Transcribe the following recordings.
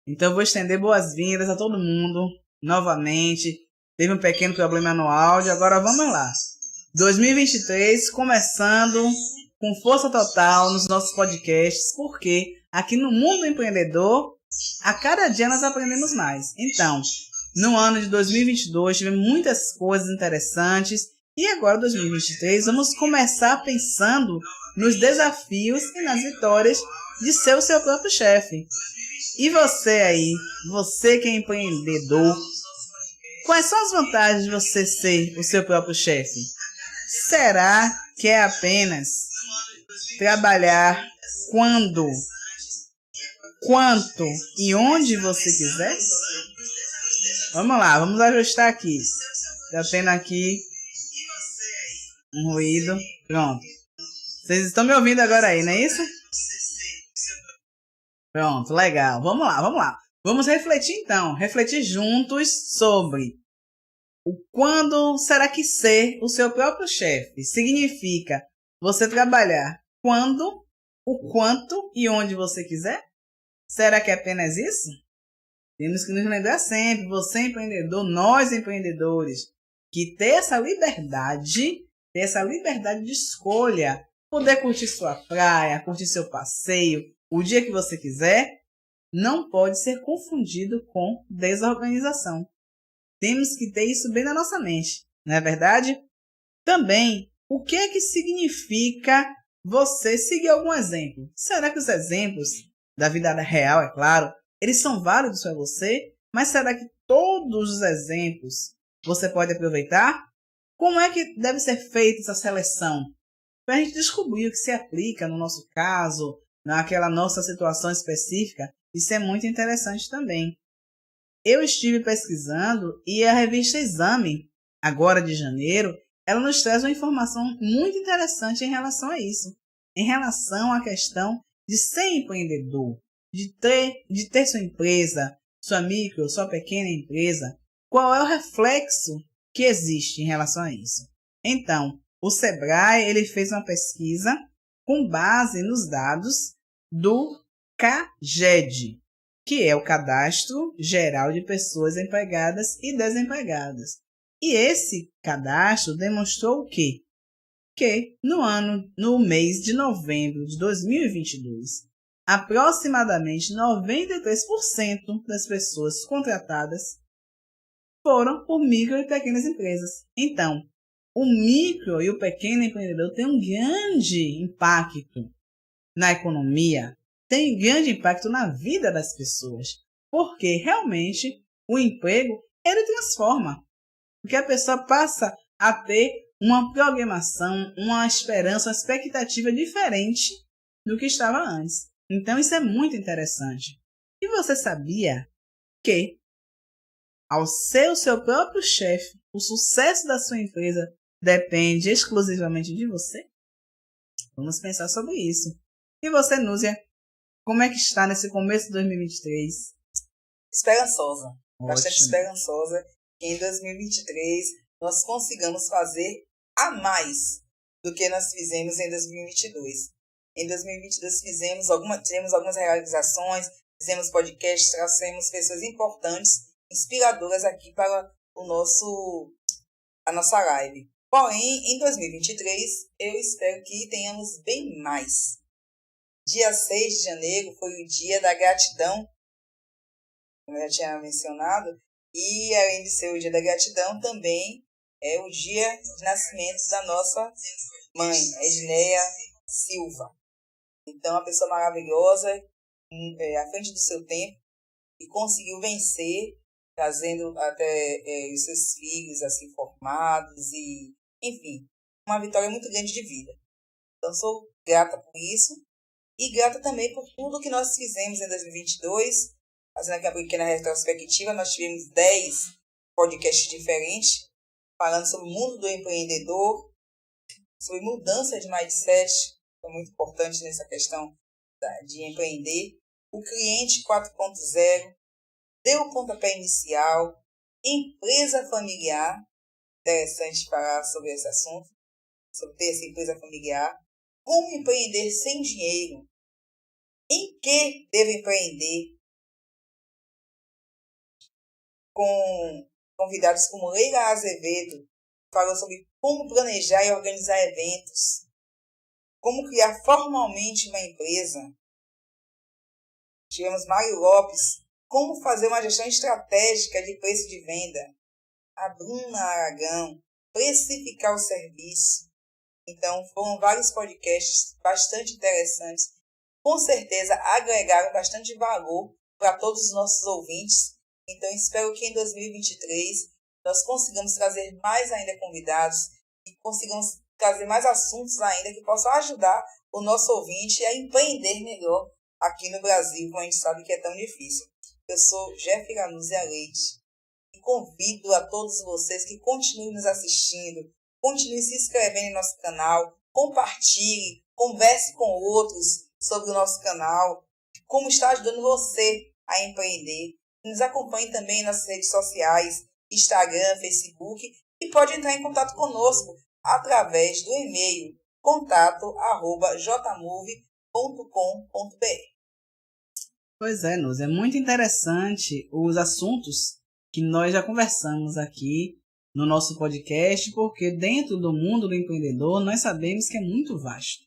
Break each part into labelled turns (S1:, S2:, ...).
S1: Então eu vou estender boas-vindas a todo mundo novamente. Teve um pequeno problema no áudio, agora vamos lá. 2023 começando com força total nos nossos podcasts, porque aqui no Mundo Empreendedor, a cada dia nós aprendemos mais. Então, no ano de 2022 tivemos muitas coisas interessantes e agora 2023 vamos começar pensando nos desafios e nas vitórias de ser o seu próprio chefe. E você aí, você que é empreendedor, quais são as vantagens de você ser o seu próprio chefe? Será que é apenas trabalhar quando, quanto e onde você quiser? Vamos lá, vamos ajustar aqui. Tá tendo aqui um ruído. Pronto. Vocês estão me ouvindo agora aí, não é isso? Pronto, legal. Vamos lá, vamos lá. Vamos refletir então, refletir juntos sobre o quando será que ser o seu próprio chefe significa você trabalhar quando, o quanto e onde você quiser? Será que é apenas isso? Temos que nos lembrar sempre, você empreendedor, nós empreendedores, que ter essa liberdade de escolha, poder curtir sua praia, curtir seu passeio, o dia que você quiser, não pode ser confundido com desorganização. Temos que ter isso bem na nossa mente, não é verdade? Também, o que é que significa você seguir algum exemplo? Será que os exemplos da vida real, é claro, eles são válidos para você? Mas será que todos os exemplos você pode aproveitar? Como é que deve ser feita essa seleção? Para a gente descobrir o que se aplica no nosso caso, naquela nossa situação específica, isso é muito interessante também. Eu estive pesquisando e a revista Exame, agora de janeiro, ela nos traz uma informação muito interessante em relação a isso. Em relação à questão de ser empreendedor, de ter sua empresa, sua micro, sua pequena empresa, qual é o reflexo que existe em relação a isso. Então, o Sebrae ele fez uma pesquisa com base nos dados do CAGED, que é o Cadastro Geral de Pessoas Empregadas e Desempregadas. E esse cadastro demonstrou o quê? Que no mês de novembro de 2022, aproximadamente 93% das pessoas contratadas foram por micro e pequenas empresas. Então, o micro e o pequeno empreendedor têm um grande impacto na economia, tem grande impacto na vida das pessoas, porque realmente o emprego ele transforma, porque a pessoa passa a ter uma programação, uma esperança, uma expectativa diferente do que estava antes. Então isso é muito interessante. E você sabia que ao ser o seu próprio chefe, o sucesso da sua empresa depende exclusivamente de você? Vamos pensar sobre isso. E você, Núzia, como é que está nesse começo de 2023?
S2: Esperançosa.
S1: Ótimo.
S2: Bastante esperançosa que em 2023 nós consigamos fazer a mais do que nós fizemos em 2022. Em 2022 tivemos algumas realizações, fizemos podcasts, trouxemos pessoas importantes, inspiradoras aqui para a nossa live. Porém, em 2023, eu espero que tenhamos bem mais. Dia 6 de janeiro foi o dia da gratidão, como eu já tinha mencionado, e além de ser o dia da gratidão, também é o dia de nascimento da nossa mãe, Edneia Silva. Então, uma pessoa maravilhosa, à frente do seu tempo, e conseguiu vencer, trazendo até os seus filhos assim formados, e, enfim, uma vitória muito grande de vida. Então, sou grata por isso. E grata também por tudo que nós fizemos em 2022. Fazendo aqui uma pequena retrospectiva, nós tivemos 10 podcasts diferentes, falando sobre o mundo do empreendedor, sobre mudança de mindset, que é muito importante nessa questão de empreender. O cliente 4.0, deu o pontapé inicial, empresa familiar, interessante falar sobre esse assunto, sobre ter essa empresa familiar. Como empreender sem dinheiro? Em que devo empreender? com convidados como Leila Azevedo, falou sobre como planejar e organizar eventos, como criar formalmente uma empresa. Tivemos Mário Lopes, como fazer uma gestão estratégica de preço de venda. A Bruna Aragão, precificar o serviço. Então, foram vários podcasts bastante interessantes. Com certeza, agregaram bastante valor para todos os nossos ouvintes. Então, espero que em 2023 nós consigamos trazer mais ainda convidados e consigamos trazer mais assuntos ainda que possam ajudar o nosso ouvinte a empreender melhor aqui no Brasil, como a gente sabe que é tão difícil. Eu sou Jeff Lanúzia Leite e convido a todos vocês que continuem nos assistindo, continuem se inscrevendo em nosso canal, compartilhe, converse com outros sobre o nosso canal, como está ajudando você a empreender. Nos acompanhe também nas redes sociais, Instagram, Facebook, e pode entrar em contato conosco através do e-mail contato@jmove.com.br.
S1: Pois é, Nuz, é muito interessante os assuntos que nós já conversamos aqui no nosso podcast, porque dentro do mundo do empreendedor nós sabemos que é muito vasto.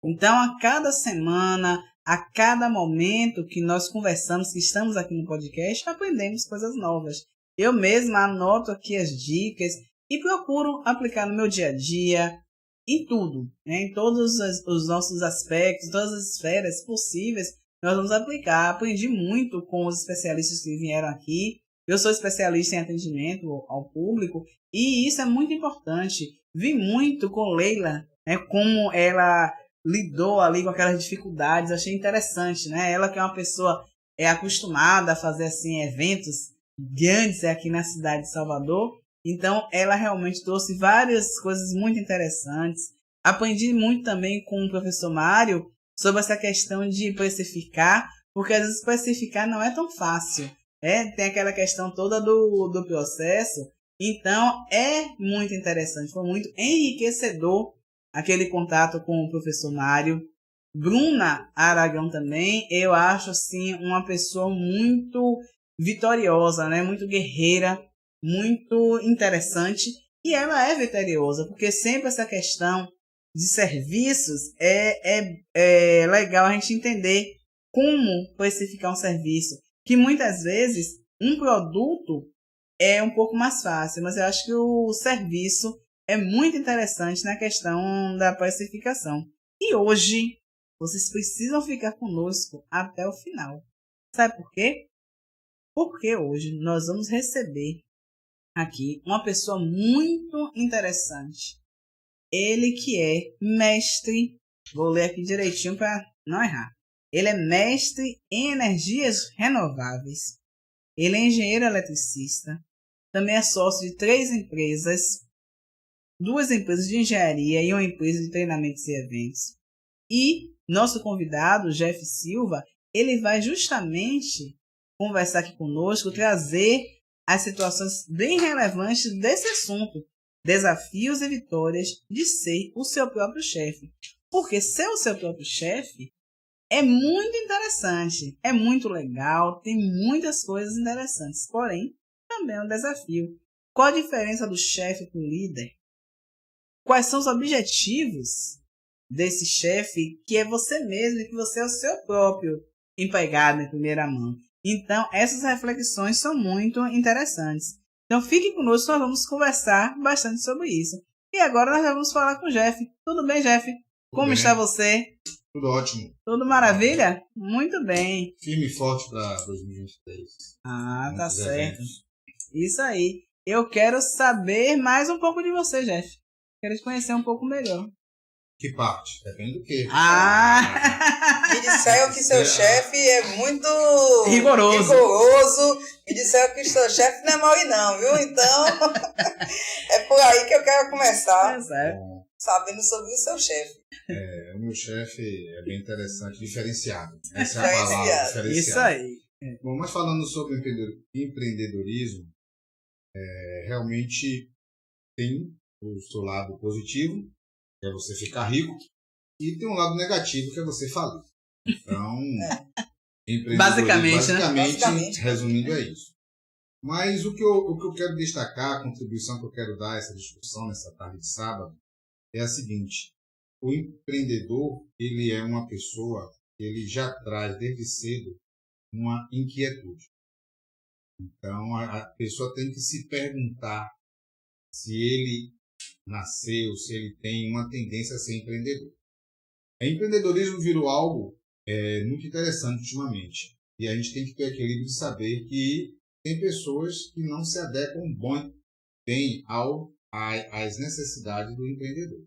S1: Então, a cada semana, a cada momento que nós conversamos, que estamos aqui no podcast, aprendemos coisas novas. Eu mesma anoto aqui as dicas e procuro aplicar no meu dia a dia, em tudo, né? Em todos os nossos aspectos, todas as esferas possíveis, nós vamos aplicar. Aprendi muito com os especialistas que vieram aqui. Eu sou especialista em atendimento ao público e isso é muito importante. Vi muito com Leila, né, como ela lidou ali com aquelas dificuldades. Achei interessante, né? Ela que é uma pessoa acostumada a fazer assim eventos grandes aqui na cidade de Salvador. Então, ela realmente trouxe várias coisas muito interessantes. Aprendi muito também com o professor Mário sobre essa questão de precificar, porque às vezes precificar não é tão fácil. Tem aquela questão toda do processo. Então, é muito interessante. Foi muito enriquecedor aquele contato com o professor Mário. Bruna Aragão também, eu acho assim uma pessoa muito vitoriosa, né? Muito guerreira, muito interessante. E ela é vitoriosa, porque sempre essa questão de serviços é legal a gente entender como precificar um serviço. Que muitas vezes um produto é um pouco mais fácil, mas eu acho que o serviço é muito interessante na questão da precificação. E hoje, vocês precisam ficar conosco até o final. Sabe por quê? Porque hoje nós vamos receber aqui uma pessoa muito interessante. Ele que é mestre, vou ler aqui direitinho para não errar. Ele é mestre em energias renováveis. Ele é engenheiro eletricista. Também é sócio de 3 empresas, 2 empresas de engenharia e uma empresa de treinamentos e eventos. E nosso convidado, Jeff Silva, ele vai justamente conversar aqui conosco, trazer as situações bem relevantes desse assunto. Desafios e vitórias de ser o seu próprio chefe. Porque ser o seu próprio chefe é muito interessante, é muito legal, tem muitas coisas interessantes, porém, também é um desafio. Qual a diferença do chefe para o líder? Quais são os objetivos desse chefe que é você mesmo e que você é o seu próprio empregado em primeira mão? Então, essas reflexões são muito interessantes. Então, fiquem conosco, nós vamos conversar bastante sobre isso. E agora nós vamos falar com o Jeff. Tudo bem, Jeff? Como está você?
S3: Tudo ótimo.
S1: Tudo maravilha? Muito bem.
S3: Firme e forte para 2023.
S1: Ah, tá certo. Isso aí. Eu quero saber mais um pouco de você, Jeff. Quero te conhecer um pouco melhor.
S3: Que parte? Depende do quê?
S2: Me disseram que seu chefe é muito
S1: rigoroso.
S2: Me disseram que seu chefe não é mau não, viu? Então, é por aí que eu quero começar. Sabendo sobre o seu chefe.
S3: O meu chefe é bem interessante, diferenciado. Essa é a palavra, diferenciado.
S1: Isso aí.
S3: Bom, mas falando sobre empreendedorismo, realmente tem o seu lado positivo, que é você ficar rico, e tem um lado negativo, que é você falir. Então,
S1: basicamente,
S3: resumindo, é isso. Mas o que eu quero destacar, a contribuição que eu quero dar a essa discussão nessa tarde de sábado, é a seguinte: o empreendedor, ele é uma pessoa que ele já traz desde cedo uma inquietude. Então, a pessoa tem que se perguntar se ele nasceu, se ele tem uma tendência a ser empreendedor. O empreendedorismo virou algo muito interessante ultimamente. E a gente tem que ter equilíbrio de saber que tem pessoas que não se adequam bem às necessidades do empreendedor.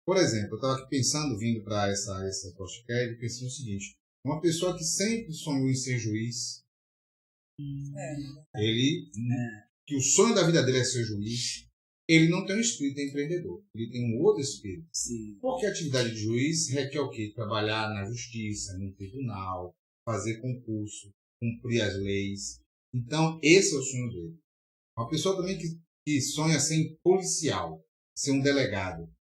S3: Por exemplo, eu estava aqui pensando, vindo para essa podcast, pensando o seguinte: uma pessoa que sempre sonhou em ser juiz, que o sonho da vida dele é ser juiz, ele não tem um espírito empreendedor, ele tem um outro espírito.
S1: Sim.
S3: Porque a atividade de juiz requer o quê? Trabalhar na justiça, no tribunal, fazer concurso, cumprir as leis. Então, esse é o sonho dele. Uma pessoa também que sonha ser policial, ser um delegado.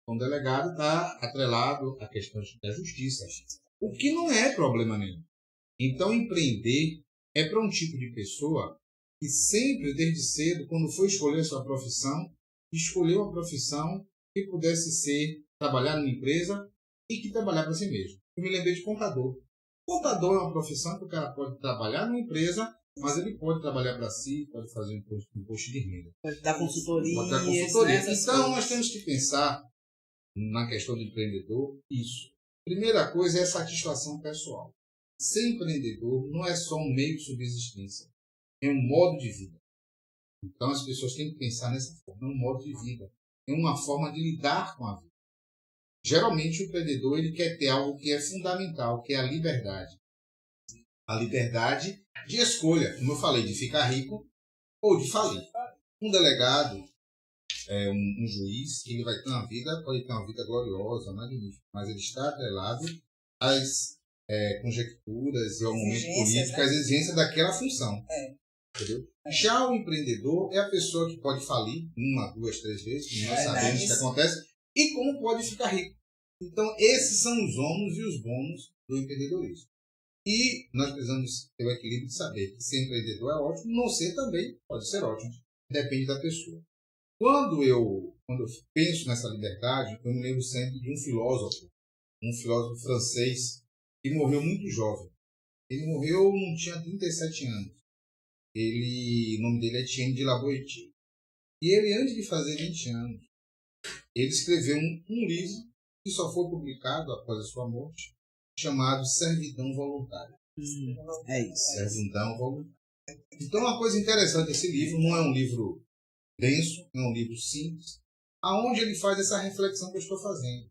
S3: Um delegado está atrelado à questão da justiça, o que não é problema nenhum. Então, empreender é para um tipo de pessoa que sempre, desde cedo, quando foi escolher a sua profissão, escolheu uma profissão que pudesse trabalhar numa empresa e que trabalhar para si mesmo. Eu me lembrei de contador. Contador é uma profissão que o cara pode trabalhar numa empresa, mas ele pode trabalhar para si, pode fazer um imposto de renda.
S1: Pode dar consultoria.
S3: Pode dar consultoria. Então, nós temos que pensar na questão do empreendedor isso. Primeira coisa é a satisfação pessoal. Ser empreendedor não é só um meio de subsistência, é um modo de vida. Então as pessoas têm que pensar nessa forma, é um modo de vida, é uma forma de lidar com a vida. Geralmente o empreendedor ele quer ter algo que é fundamental, que é a liberdade. A liberdade de escolha, como eu falei, de ficar rico ou de falir. Um delegado, um juiz, ele vai ter uma vida, pode ter uma vida gloriosa, magnífica, mas ele está atrelado às conjecturas e ao momento político, às exigências daquela função. Entendeu? Já o empreendedor é a pessoa que pode falir 1, 2, 3 vezes, nós sabemos o que acontece, e como pode ficar rico. Então, esses são os ônus e os bônus do empreendedorismo. E nós precisamos ter o equilíbrio de saber que ser empreendedor é ótimo, não ser também pode ser ótimo, depende da pessoa. Quando eu penso nessa liberdade, eu me lembro sempre de um filósofo francês, que morreu muito jovem. Ele morreu, não tinha 37 anos. O nome dele é Etienne de La Boétie. E ele, antes de fazer 20 anos, ele escreveu um livro que só foi publicado após a sua morte, chamado Servidão Voluntária.
S1: É isso.
S3: Servidão Voluntária. Então, uma coisa interessante, esse livro não é um livro denso, é um livro simples, aonde ele faz essa reflexão que eu estou fazendo.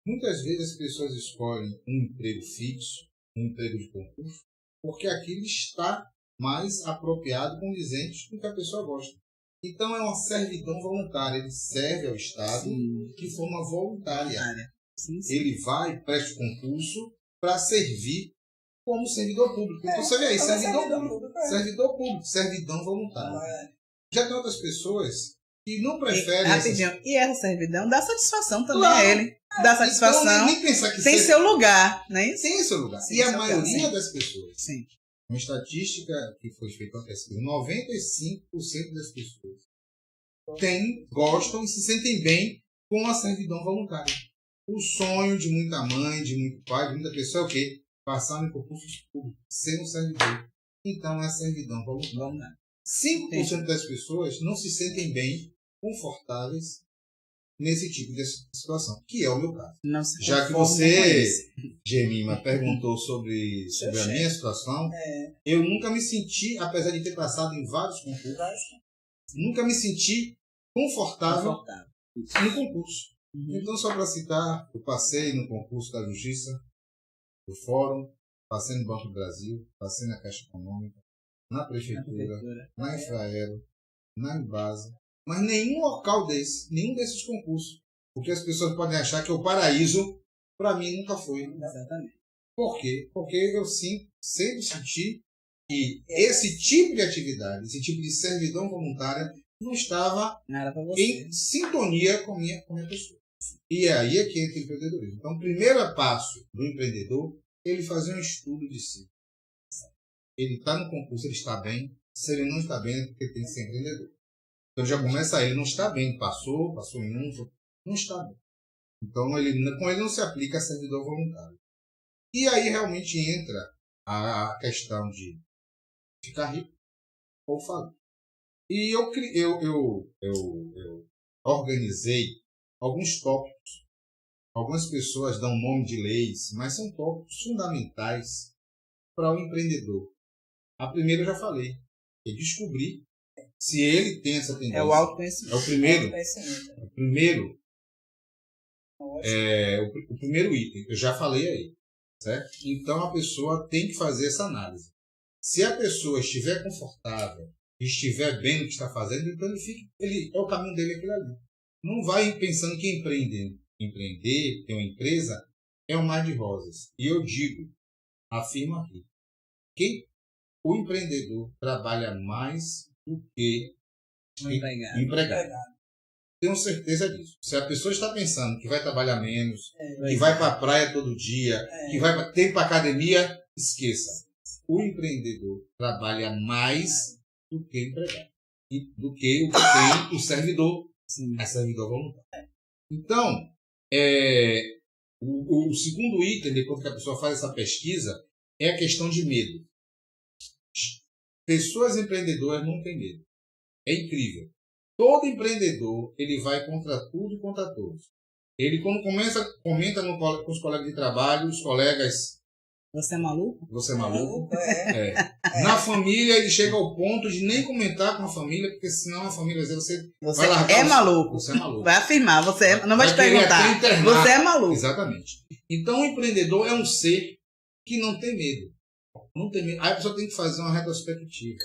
S3: Muitas vezes as pessoas escolhem um emprego fixo, um emprego de concurso, porque aquilo está mais apropriado, condizente com o que a pessoa gosta. Então é uma servidão voluntária, ele serve ao Estado de forma voluntária. Sim. Ele vai, presta o concurso para servir como servidor público. Então você vê aí, servidor público, servidão voluntária. Já tem outras pessoas que não preferem...
S1: E essa servidão dá satisfação também a ele. Dá satisfação.
S3: Então, nem pensar que
S1: tem seu lugar, né?
S3: Tem seu lugar. E a maioria das pessoas.
S1: Sim.
S3: Uma estatística que foi feita uma pesquisa, 95% das pessoas gostam e se sentem bem com a servidão voluntária. O sonho de muita mãe, de muito pai, de muita pessoa é o quê? Passar no concurso público, ser um servidor. Então é a servidão voluntária. 5% das pessoas não se sentem bem, confortáveis nesse tipo de situação, que é o meu caso. Já que você, Gemima, perguntou sobre a minha situação, eu nunca me senti, apesar de ter passado em vários concursos, nunca me senti confortável no concurso. Então, só para citar, eu passei no concurso da Justiça, do Fórum, passei no Banco do Brasil, passei na Caixa Econômica, na Prefeitura, na Infraero, na Embasa, mas nenhum local nenhum desses concursos. Porque as pessoas podem achar que o paraíso, para mim, nunca foi.
S1: Exatamente.
S3: Por quê? Porque eu sempre senti que esse tipo de atividade, esse tipo de servidão voluntária, não estava em sintonia com a minha pessoa. E aí é que entra o empreendedorismo. Então, o primeiro passo do empreendedor é ele fazer um estudo de si. Ele está no concurso, ele está bem. Se ele não está bem, é porque ele tem que ser empreendedor. Então já começa aí, ele não está bem, passou em um, não está bem. Então com ele não se aplica servidor voluntário. E aí realmente entra a questão de ficar rico ou falir. E eu organizei alguns tópicos. Algumas pessoas dão nome de leis, mas são tópicos fundamentais para o empreendedor. A primeira eu já falei, é descobrir se ele tem essa tendência.
S1: É o autoconhecimento.
S3: É o primeiro item, eu já falei aí, certo? Então a pessoa tem que fazer essa análise. Se a pessoa estiver confortável, estiver bem no que está fazendo, então ele é o caminho dele aquilo ali. Não vai pensando que empreender, ter uma empresa, é um mar de rosas. E eu afirmo aqui, que o empreendedor trabalha mais do que empregado. Tenho certeza disso. Se a pessoa está pensando que vai trabalhar menos, que vai para a praia todo dia, que vai ter para academia, esqueça. O empreendedor trabalha mais do que empregado. E do que o que tem o servidor, a servidor voluntário. Então, o segundo item, depois que a pessoa faz essa pesquisa, é a questão de medo. Pessoas empreendedoras não têm medo. É incrível. Todo empreendedor, ele vai contra tudo e contra todos. Ele, quando comenta com os colegas de trabalho, os colegas...
S1: Você é maluco?
S3: Você é maluco? Na família, ele chega ao ponto de nem comentar com a família, porque senão a família vai dizer,
S1: você é maluco.
S3: Você é maluco.
S1: Vai afirmar, não vai te perguntar. Você é maluco.
S3: Exatamente. Então, o empreendedor é um ser que não tem medo. Não tem medo. Aí a pessoa tem que fazer uma retrospectiva.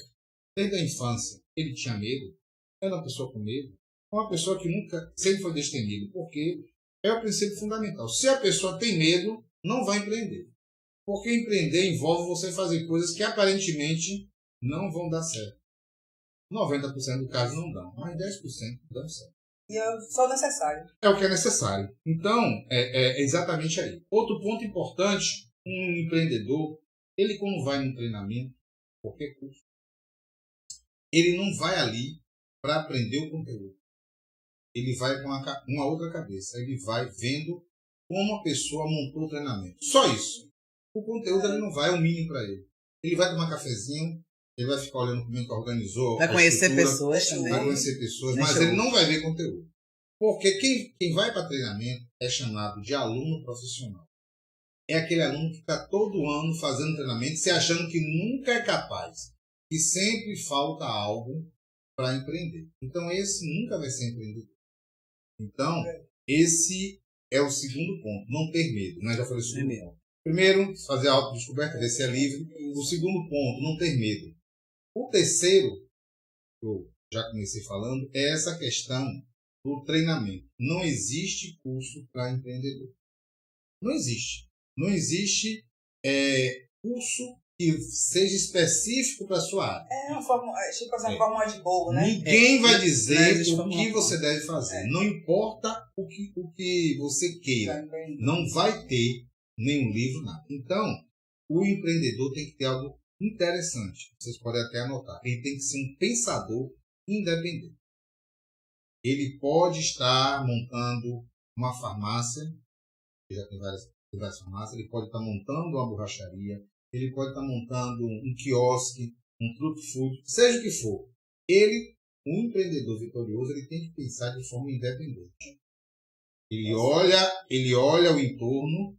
S3: Desde a infância, ele tinha medo? Era uma pessoa com medo? Uma pessoa que nunca, sempre foi destemida. Porque é o princípio fundamental. Se a pessoa tem medo, não vai empreender. Porque empreender envolve você fazer coisas que aparentemente não vão dar certo. 90% do caso não dão, mas 10% dão certo.
S2: E é só necessário.
S3: É o que é necessário. Então, é exatamente aí. Outro ponto importante, um empreendedor, ele quando vai num treinamento, qualquer curso, ele não vai ali para aprender o conteúdo. Ele vai com uma outra cabeça. Ele vai vendo como a pessoa montou o treinamento. Só isso. O conteúdo ele não vai, é o mínimo para ele. Ele vai tomar cafezinho, ele vai ficar olhando como é que organizou.
S1: Vai conhecer pessoas também.
S3: Vai conhecer pessoas, mas ele não vai ver conteúdo. Porque quem vai para treinamento é chamado de aluno profissional. É aquele aluno que está todo ano fazendo treinamento, se achando que nunca é capaz, que sempre falta algo para empreender. Então esse nunca vai ser empreendedor. Então, esse é o segundo ponto, não ter medo. Nós já falamos sobre isso. Primeiro, fazer a autodescoberta, ver se é livre. O segundo ponto, não ter medo. O terceiro, que eu já comecei falando, é essa questão do treinamento. Não existe curso para empreendedor. Não existe. Não existe curso que seja específico para a sua área.
S2: É uma forma, tipo assim, uma fórmula de bolo, né?
S3: Ninguém vai dizer o que você deve fazer. Não importa o que você queira. Não vai ter nenhum livro, nada. Então, o empreendedor tem que ter algo interessante. Vocês podem até anotar. Ele tem que ser um pensador independente. Ele pode estar montando uma farmácia, já tem várias farmácias, ele pode estar montando uma borracharia, ele pode estar montando um quiosque, um truck food, seja o que for. Um empreendedor vitorioso, ele tem que pensar de forma independente. Ele olha o entorno,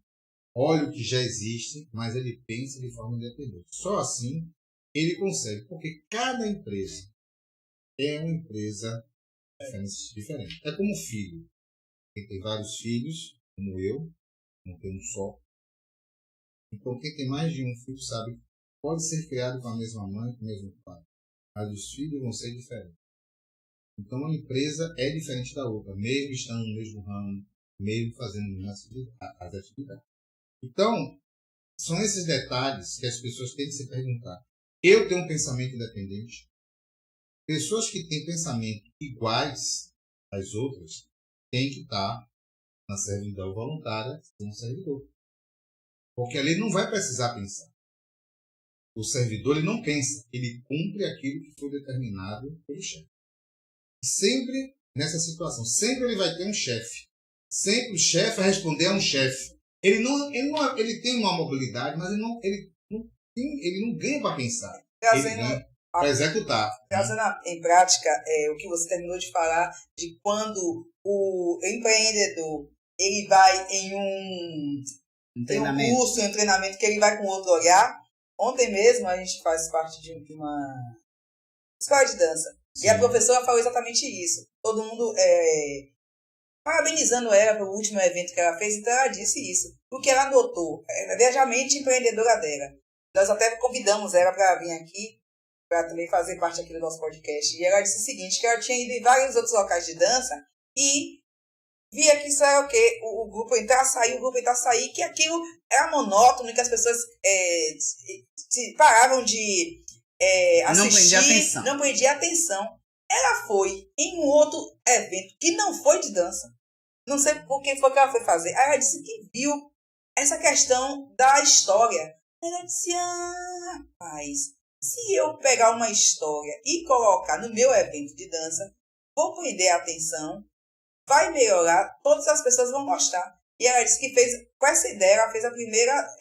S3: olha o que já existe, mas ele pensa de forma independente. Só assim ele consegue, porque cada empresa é uma empresa diferente. É como filho. Quem tem vários filhos, como eu, não tem um só. Então quem tem mais de um filho sabe que pode ser criado com a mesma mãe, com o mesmo pai, mas os filhos vão ser diferentes. Então uma empresa é diferente da outra, mesmo estando no mesmo ramo, mesmo fazendo as atividades. Então, são esses detalhes que as pessoas têm que se perguntar. Eu tenho um pensamento independente. Pessoas que têm pensamento iguais às outras têm que estar na servidão voluntária como servidor. Porque ali não vai precisar pensar. o servidor ele não pensa, ele cumpre aquilo que foi determinado pelo chefe. Sempre nessa situação, sempre ele vai ter um chefe. Sempre o chefe vai responder a um chefe. Ele tem uma mobilidade, mas ele não ganha para pensar. Ele ganha para executar.
S2: Trazendo em prática o que você terminou de falar, de quando o empreendedor ele vai em um curso, em um treinamento, que ele vai com outro olhar. Ontem mesmo a gente faz parte de uma escola de dança. Sim. E a professora falou exatamente isso. Todo mundo parabenizando ela pelo último evento que ela fez, então ela disse isso. Porque ela notou, veja a mente empreendedora dela. Nós até convidamos ela para vir aqui, para também fazer parte aqui do nosso podcast. E ela disse o seguinte, que ela tinha ido em vários outros locais de dança e via que isso era o quê? O grupo entrar, sair, que aquilo era monótono, que as pessoas paravam de assistir, não prendia atenção. Ela foi em um outro evento que não foi de dança. Não sei por que foi que ela foi fazer. Aí ela disse que viu essa questão da história. Ela disse, rapaz, se eu pegar uma história e colocar no meu evento de dança, vou prender a atenção, vai melhorar, todas as pessoas vão gostar. E ela disse que com essa ideia, ela fez a primeira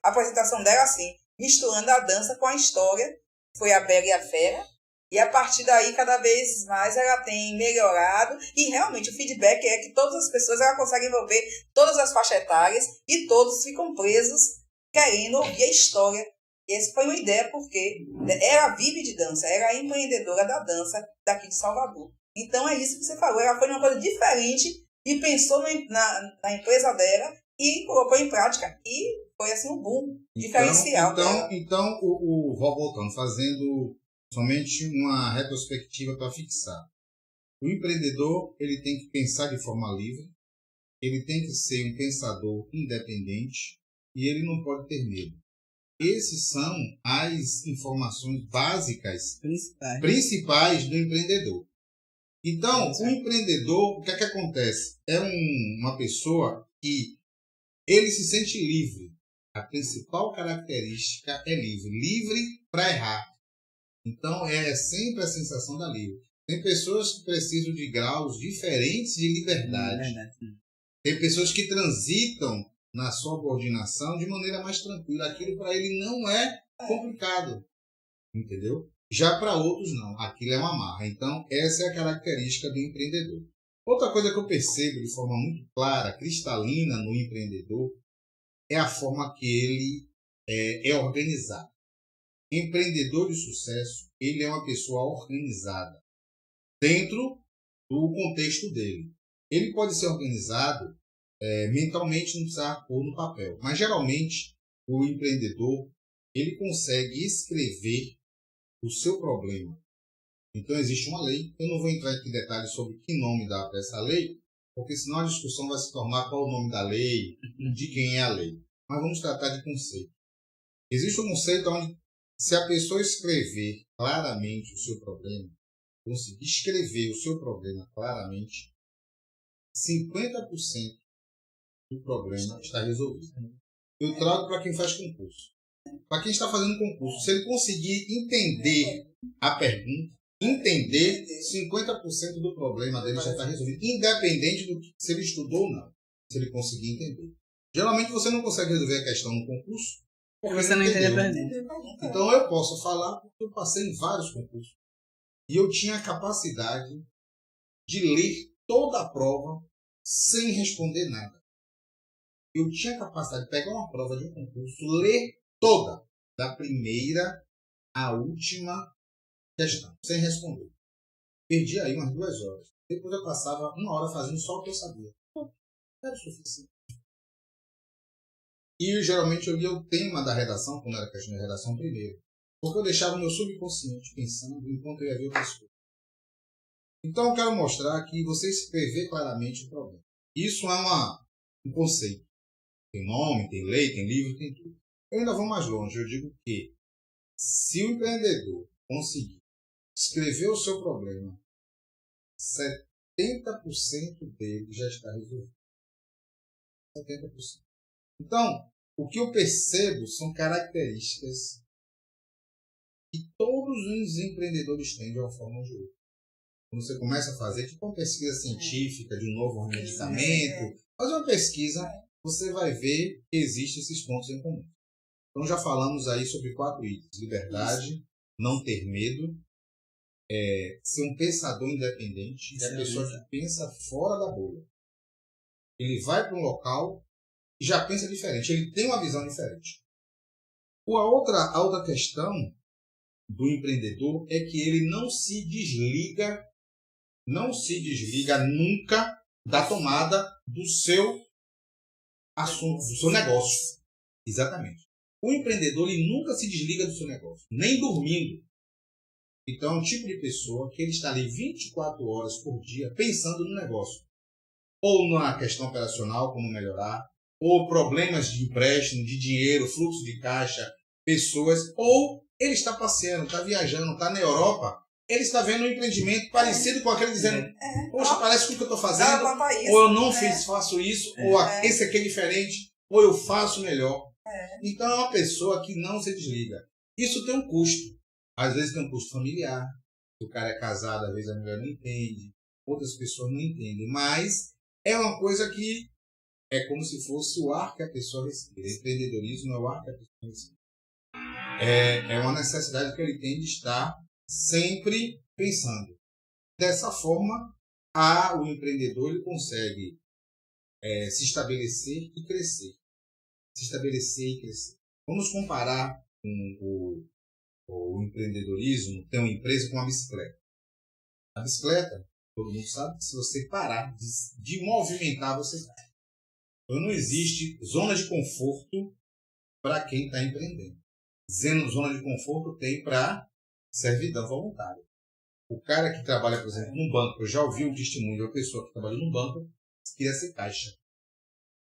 S2: apresentação dela assim, misturando a dança com a história. Foi a Bela e a Fera. E a partir daí, cada vez mais, ela tem melhorado. E realmente o feedback é que todas as pessoas ela consegue envolver todas as faixas etárias e todos ficam presos querendo ouvir a história. E essa foi uma ideia porque ela vive de dança, ela é empreendedora da dança daqui de Salvador. Então é isso que você falou, ela foi uma coisa diferente e pensou na empresa dela e colocou em prática. E foi assim um boom diferencial.
S3: Então voltando, fazendo somente uma retrospectiva para fixar. O empreendedor ele tem que pensar de forma livre, ele tem que ser um pensador independente e ele não pode ter medo. Esses são as informações básicas, principais do empreendedor. Então, o empreendedor, o que é que acontece? É uma pessoa que ele se sente livre. A principal característica é livre. Livre para errar. Então, é sempre a sensação da livre. Tem pessoas que precisam de graus diferentes de liberdade. Tem pessoas que transitam na subordinação de maneira mais tranquila. Aquilo para ele não é complicado. Entendeu? Já para outros não. Aquilo é uma marra. Então, essa é a característica do empreendedor. Outra coisa que eu percebo de forma muito clara, cristalina no empreendedor, é a forma que ele é organizado. Empreendedor de sucesso, ele é uma pessoa organizada dentro do contexto dele. Ele pode ser organizado mentalmente, não precisa pôr no papel. Mas, geralmente, o empreendedor ele consegue escrever o seu problema. Então, existe uma lei. Eu não vou entrar aqui em detalhes sobre que nome dá para essa lei, porque senão a discussão vai se tornar qual o nome da lei, de quem é a lei. Mas vamos tratar de conceito. Existe um conceito onde, se a pessoa escrever claramente o seu problema, conseguir escrever o seu problema claramente, 50% do problema está resolvido. Eu trago para quem faz concurso. Para quem está fazendo concurso, se ele conseguir entender a pergunta, entender 50% do problema dele já está resolvido, independente do que se ele estudou ou não, se ele conseguir entender. Geralmente você não consegue resolver a questão no concurso porque
S1: você não entende a pergunta.
S3: Então eu posso falar porque eu passei em vários concursos e eu tinha a capacidade de ler toda a prova sem responder nada. Eu tinha a capacidade de pegar uma prova de um concurso, ler toda, da primeira à última questão, sem responder. Perdi aí umas 2 horas. Depois eu passava 1 hora fazendo só o que eu sabia. Era o suficiente. E geralmente eu lia o tema da redação, quando era questão de redação, primeiro. Porque eu deixava o meu subconsciente pensando enquanto eu ia ver outras coisas. Então eu quero mostrar que você escrever claramente o problema. Isso é um conceito. Tem nome, tem lei, tem livro, tem tudo. Eu ainda vou mais longe. Eu digo que se o empreendedor conseguir escrever o seu problema, 70% dele já está resolvido. 70%. Então, o que eu percebo são características que todos os empreendedores têm de uma forma ou de outra. Quando você começa a fazer tipo uma pesquisa científica de um novo medicamento, fazer uma pesquisa, você vai ver que existem esses pontos em comum. Então já falamos aí sobre 4 itens: liberdade, não ter medo, ser um pensador independente, é a pessoa que pensa fora da bolha. Ele vai para um local e já pensa diferente, ele tem uma visão diferente. A outra questão do empreendedor é que ele não se desliga nunca da tomada do seu assunto, do seu negócio. Exatamente. O empreendedor ele nunca se desliga do seu negócio, nem dormindo. Então é um tipo de pessoa que ele está ali 24 horas por dia pensando no negócio. Ou na questão operacional, como melhorar, ou problemas de empréstimo, de dinheiro, fluxo de caixa, pessoas, ou ele está passeando, está viajando, está na Europa, ele está vendo um empreendimento parecido com aquele dizendo, poxa, parece com o que eu estou fazendo, ou eu não faço isso, ou esse aqui é diferente, ou eu faço melhor. Então é uma pessoa que não se desliga. Isso tem um custo. Às vezes tem um custo familiar, o cara é casado, às vezes a mulher não entende, outras pessoas não entendem, mas é uma coisa que é como se fosse o ar que a pessoa respira. Empreendedorismo é o ar que a pessoa respira. É uma necessidade que ele tem de estar sempre pensando. Dessa forma, o empreendedor ele consegue se estabelecer e crescer. Se estabelecer e crescer. Vamos comparar com o empreendedorismo, tem uma empresa com uma bicicleta. A bicicleta, todo mundo sabe que se você parar de movimentar, você cai. Então não existe zona de conforto para quem está empreendendo. Zona de conforto tem para servidão voluntária. O cara que trabalha, por exemplo, num banco, eu já ouvi um testemunho de uma pessoa que trabalha num banco que queria ser caixa.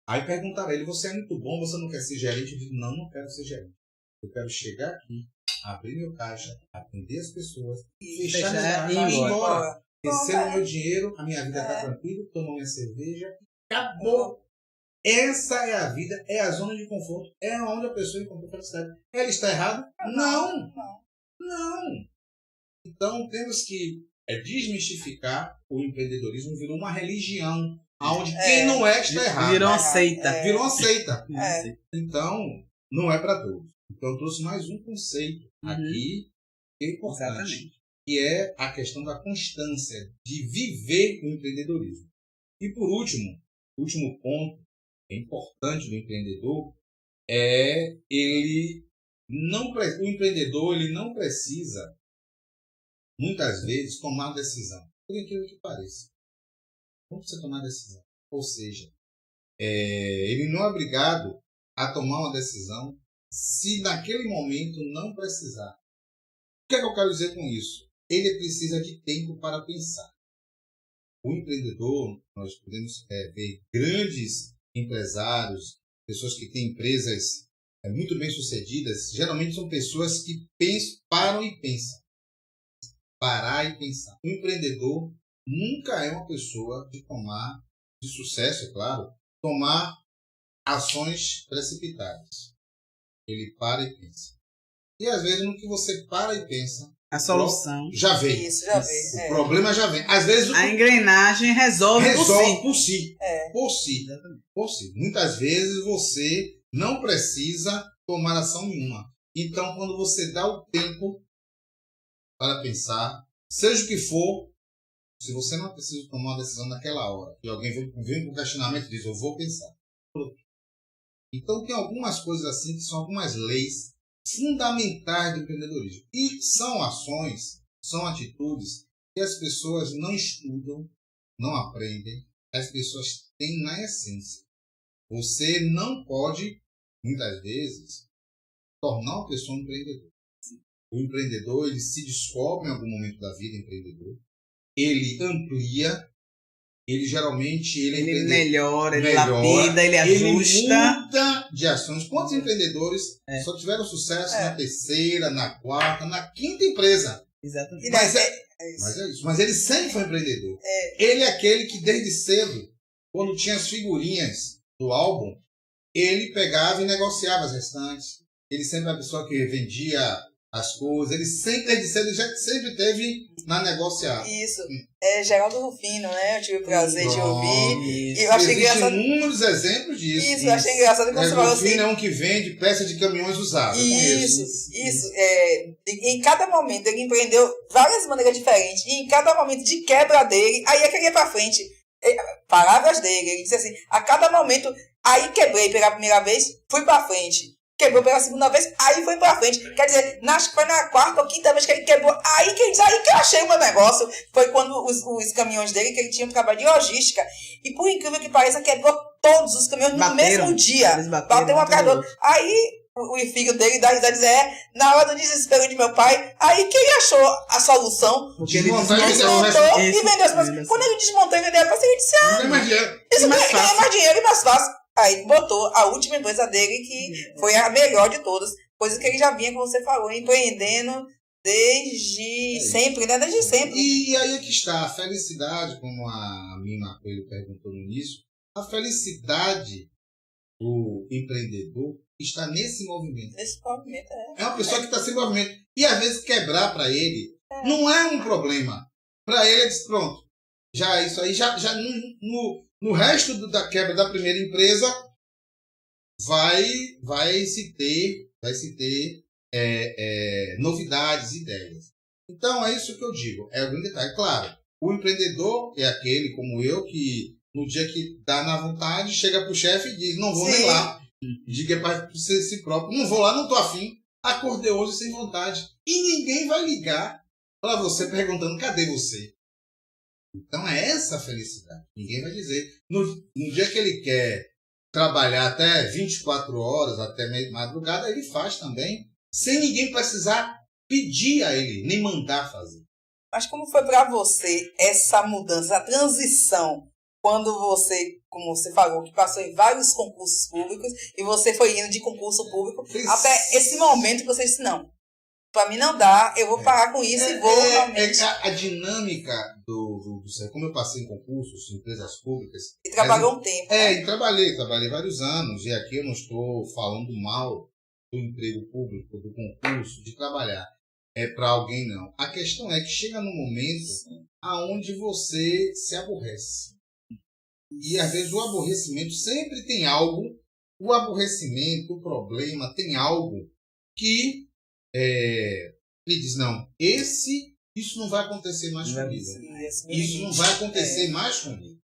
S3: Aí perguntaram a ele, você é muito bom, você não quer ser gerente? Eu digo, não quero ser gerente. Eu quero chegar aqui, abrir meu caixa, atender as pessoas, fechar minha caixa e ir embora. Recebo meu dinheiro, a minha vida está tranquila, tomo minha cerveja, acabou. Essa é a vida, é a zona de conforto, é onde a pessoa encontra felicidade. Ela está errada? Não. Então temos que desmistificar o empreendedorismo, virou uma religião, onde quem não está errado.
S1: Virou uma seita.
S3: Virou uma seita. Então, não é para todos. Então eu trouxe mais um conceito aqui que é importante. Exatamente. Que é a questão da constância, de viver o empreendedorismo. E por último ponto importante do empreendedor é o empreendedor ele não precisa, muitas vezes, tomar decisão. Por aquilo que pareça. Não precisa tomar decisão. Ou seja, ele não é obrigado a tomar uma decisão se naquele momento não precisar. O que é que eu quero dizer com isso? Ele precisa de tempo para pensar. O empreendedor, nós podemos ver grandes empresários, pessoas que têm empresas muito bem sucedidas, geralmente são pessoas que param e pensam. Parar e pensar. O empreendedor nunca é uma pessoa de sucesso, é claro, tomar ações precipitadas. Ele para e pensa. E às vezes no que você para e pensa,
S1: a solução
S2: já vem. Isso, já vem.
S3: O problema já vem. Às vezes
S1: a engrenagem resolve
S3: por si. Muitas vezes você não precisa tomar ação nenhuma. Então, quando você dá o tempo para pensar, seja o que for, se você não precisa tomar uma decisão naquela hora, e alguém vem com o questionamento e diz, eu vou pensar. Então, tem algumas coisas assim que são algumas leis fundamentais do empreendedorismo. E são ações, são atitudes que as pessoas não estudam, não aprendem, as pessoas têm na essência. Você não pode, muitas vezes, tornar uma pessoa um empreendedor. O empreendedor, ele se descobre em algum momento da vida empreendedor, ele amplia, ele geralmente ele
S1: melhora, ele lapida, ele ajusta.
S3: Ele muda de ações. Quantos empreendedores só tiveram sucesso na terceira, na quarta, na quinta empresa?
S1: Exatamente.
S3: Mas é isso. Mas ele sempre foi empreendedor. Ele é aquele que desde cedo, quando tinha as figurinhas do álbum, ele pegava e negociava as restantes. Ele sempre era a pessoa que vendia as coisas. Ele sempre, desde cedo, já sempre teve na negociar.
S2: Isso. É Geraldo Rufino, né? Eu tive o prazer de ouvir. E eu achei
S3: Existem
S2: engraçado.
S3: inúmeros exemplos disso.
S2: Isso, eu achei engraçado quando você falou
S3: Rufino
S2: assim.
S3: é um que vende peça de caminhões usados.
S2: Isso. Em cada momento ele empreendeu várias maneiras diferentes. E em cada momento de quebra dele, aí é que ele ia pra frente. Palavras dele, ele disse assim, a cada momento, aí quebrei pela primeira vez, fui pra frente. Quebrou pela segunda vez, aí foi pra frente. Quer dizer, acho que foi na quarta ou quinta vez que ele quebrou. Aí que ele disse, aí que eu achei o meu negócio. Foi quando os caminhões dele, que ele tinha um trabalho de logística. E por incrível que pareça, quebrou todos os caminhões no mesmo dia. Bateu um atrás do outro. Aí o filho dele dá risada e diz, na hora do desespero de meu pai, aí que ele achou a solução.
S3: Porque ele desmontou
S2: e vendeu as coisas. Quando ele desmontou e vendeu as coisas, ele disse,
S3: ganha mais dinheiro.
S2: Isso ganha mais dinheiro e mais fácil. Aí botou a última empresa dele, que foi a melhor de todas. Coisa que ele já vinha, como você falou, empreendendo desde sempre, né? Desde sempre.
S3: E aí é que está a felicidade, como a Mima Coelho perguntou no início, a felicidade do empreendedor está nesse movimento.
S2: Nesse movimento,
S3: é uma pessoa que está sem movimento. E às vezes quebrar para ele não é um problema. Para ele, ele diz, pronto, já isso aí, já no resto da quebra da primeira empresa, vai se ter novidades, ideias. Então, é isso que eu digo. É o grande detalhe. Claro, o empreendedor é aquele, como eu, que no dia que dá na vontade, chega para o chefe e diz, não vou nem lá. Diga para si próprio, não vou lá, não estou afim. Acordei hoje sem vontade. E ninguém vai ligar para você perguntando, cadê você? Então é essa a felicidade. Ninguém vai dizer. No dia que ele quer trabalhar até 24 horas, até madrugada, ele faz também, sem ninguém precisar pedir a ele, nem mandar fazer.
S2: Mas como foi para você essa mudança, a transição, quando você, como você falou, que passou em vários concursos públicos e você foi indo de concurso público até esse momento que você disse, não, para mim não dá, eu vou parar com isso e vou realmente...
S3: A dinâmica como eu passei em concursos, em empresas públicas...
S2: E trabalhou um tempo.
S3: E trabalhei vários anos, e aqui eu não estou falando mal do emprego público, do concurso, de trabalhar para alguém, não. A questão é que chega num momento aonde você se aborrece. E às vezes o aborrecimento sempre tem algo, o aborrecimento, o problema, tem algo que ele diz, não, isso não vai acontecer mais comigo. Isso não vai acontecer mais comigo.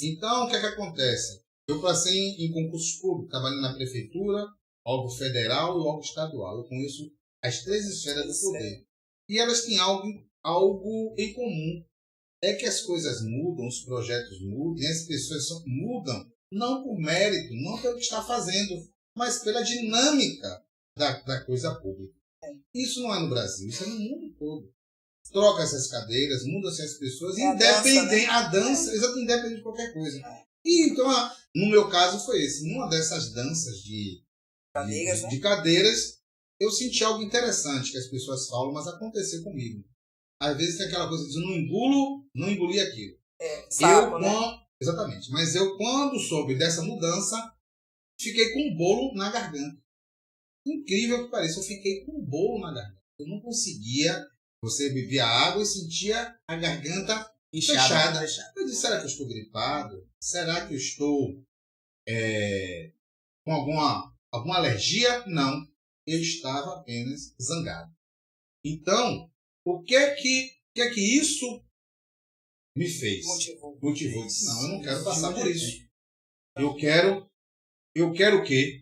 S3: Então, o que é que acontece? Eu passei em concursos públicos, trabalhando na prefeitura, órgão federal e órgão estadual. Eu conheço as 3 esferas do poder. E elas têm algo em comum. É que as coisas mudam, os projetos mudam, e as pessoas mudam não por mérito, não pelo que está fazendo, mas pela dinâmica da coisa pública. Isso não é no Brasil, isso é no mundo todo. Troca-se as cadeiras, mudam-se as pessoas, independente de qualquer coisa. E então, no meu caso, foi esse. Numa dessas danças de cadeiras, eu senti algo interessante que as pessoas falam, mas aconteceu comigo. Às vezes tem aquela coisa de não engoli aquilo. Exatamente. Mas eu, quando soube dessa mudança, fiquei com um bolo na garganta. Incrível que pareça, eu fiquei com um bolo na garganta. Eu não conseguia. Você bebia água e sentia a garganta fechada. Eu disse, será que eu estou gripado? Será que eu estou com alguma alergia? Não. Eu estava apenas zangado. Então, o que é que isso me fez? Motivou. Eu disse, não, eu não quero passar por isso. Eu quero o quê?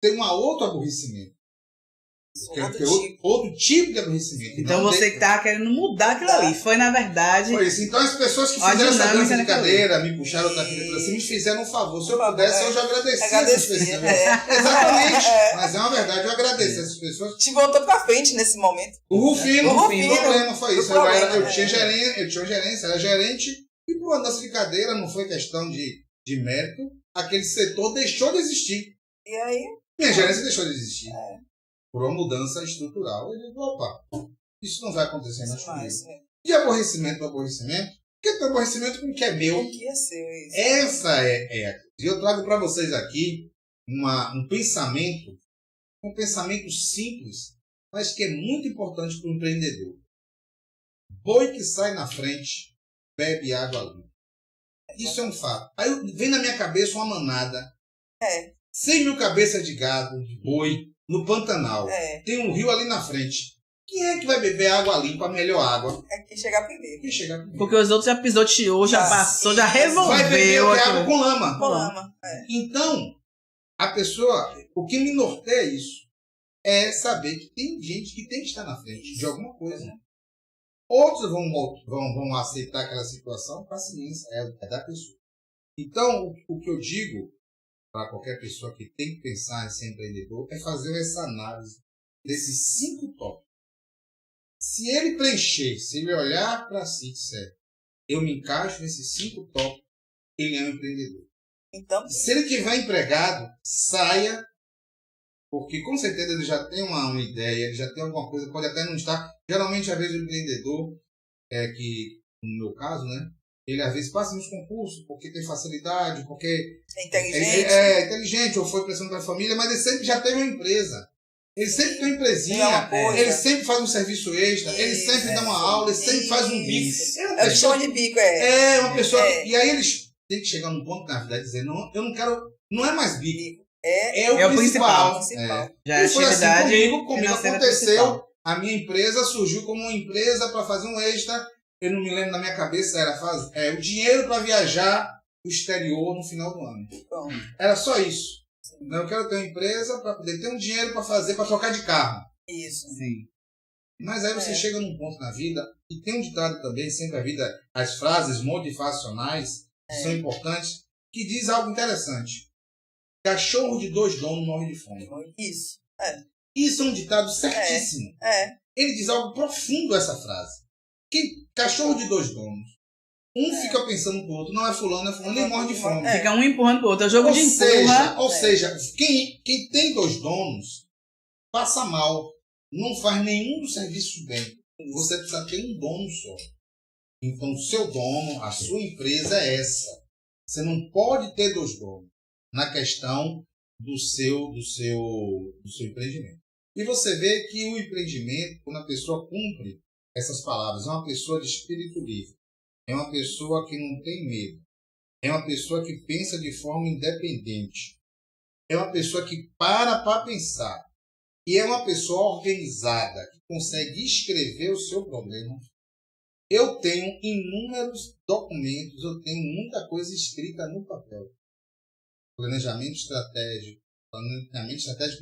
S3: Ter um outro aborrecimento. Outro tipo de aborrecimento.
S1: Então você que tá querendo mudar aquilo ali. Foi, na verdade...
S3: Foi isso. Então as pessoas que fizeram essa dança de cadeira, me puxaram outra filha para cima, me fizeram um favor. Se eu pudesse, eu já agradeci essas pessoas. Exatamente. Mas é uma verdade, eu agradeci essas pessoas.
S2: Te voltou pra frente nesse momento.
S3: O Rufino. O problema foi isso. Eu tinha gerência, era gerente, e por uma dança de cadeira não foi questão de mérito. Aquele setor deixou de existir.
S2: E aí?
S3: Minha gerência deixou de existir. Por uma mudança estrutural. Eu digo, opa, isso não vai acontecer mais comigo. E aborrecimento do aborrecimento? Porque tem aborrecimento com o que é meu.
S2: O que é seu, isso.
S3: Essa é a... E eu trago para vocês aqui um pensamento simples, mas que é muito importante para o empreendedor. Boi que sai na frente, bebe água limpa. Isso é um fato. Aí vem na minha cabeça uma manada. 100 mil cabeças de gado, de boi, no Pantanal. Tem um rio ali na frente. Quem é que vai beber água limpa, a melhor água?
S2: É quem chegar primeiro.
S3: Quem chegar primeiro.
S1: Porque os outros já pisoteou, já passou, já revolveu.
S3: Vai beber água com lama.
S2: Com lama.
S3: Então, a pessoa, o que me norteia isso é saber que tem gente que tem que estar na frente de alguma coisa. Outros vão aceitar aquela situação, paciência, é da pessoa. Então, o que eu digo para qualquer pessoa que tem que pensar em ser empreendedor é fazer essa análise desses 5 tópicos. Se ele preencher, se ele olhar para si e disser, eu me encaixo nesses 5 tópicos, ele é um empreendedor.
S2: Então,
S3: se ele tiver empregado, saia, porque com certeza ele já tem uma ideia, ele já tem alguma coisa, pode até não estar. Geralmente, às vezes, o empreendedor, que no meu caso, né, ele às vezes passa nos concursos porque tem facilidade, porque
S2: é inteligente.
S3: É inteligente, ou foi pressão da família, mas ele sempre já teve uma empresa. Ele sempre tem uma empresinha, ele sempre faz um serviço extra, ele sempre dá uma aula, ele sempre faz um bico.
S2: É o que chama de bico,
S3: É uma pessoa. E aí eles têm que chegar num ponto na vida e dizer, não, eu não quero. Não é mais bico. É o principal.
S1: Já é
S3: foi
S1: atividade
S3: assim comigo aconteceu.
S1: Principal.
S3: A minha empresa surgiu como uma empresa para fazer um extra. Eu não me lembro, na minha cabeça era o dinheiro para viajar pro exterior no final do ano.
S2: Bom.
S3: Era só isso. Eu quero ter uma empresa para poder ter um dinheiro para fazer, para trocar de carro.
S2: Isso.
S1: Sim.
S3: Mas aí você chega num ponto na vida, e tem um ditado também, sempre a vida, as frases motivacionais são importantes, que diz algo interessante. Cachorro de 2 donos morre de fome.
S2: Isso.
S3: Isso é um ditado certíssimo. Ele diz algo profundo, essa frase. Que cachorro de 2 donos. Um fica pensando pro outro, não é fulano, ele morre de fome.
S1: Fica um empurrando pro outro, é o jogo de empurra.
S3: Ou seja, quem tem 2 donos, passa mal. Não faz nenhum dos serviços bem. Você precisa ter um dono só. Então, o seu dono, a sua empresa é essa. Você não pode ter 2 donos na questão do seu empreendimento. E você vê que o empreendimento, quando a pessoa cumpre essas palavras, é uma pessoa de espírito livre. É uma pessoa que não tem medo. É uma pessoa que pensa de forma independente. É uma pessoa que para pensar. E é uma pessoa organizada, que consegue escrever o seu problema. Eu tenho inúmeros documentos, eu tenho muita coisa escrita no papel. Planejamento estratégico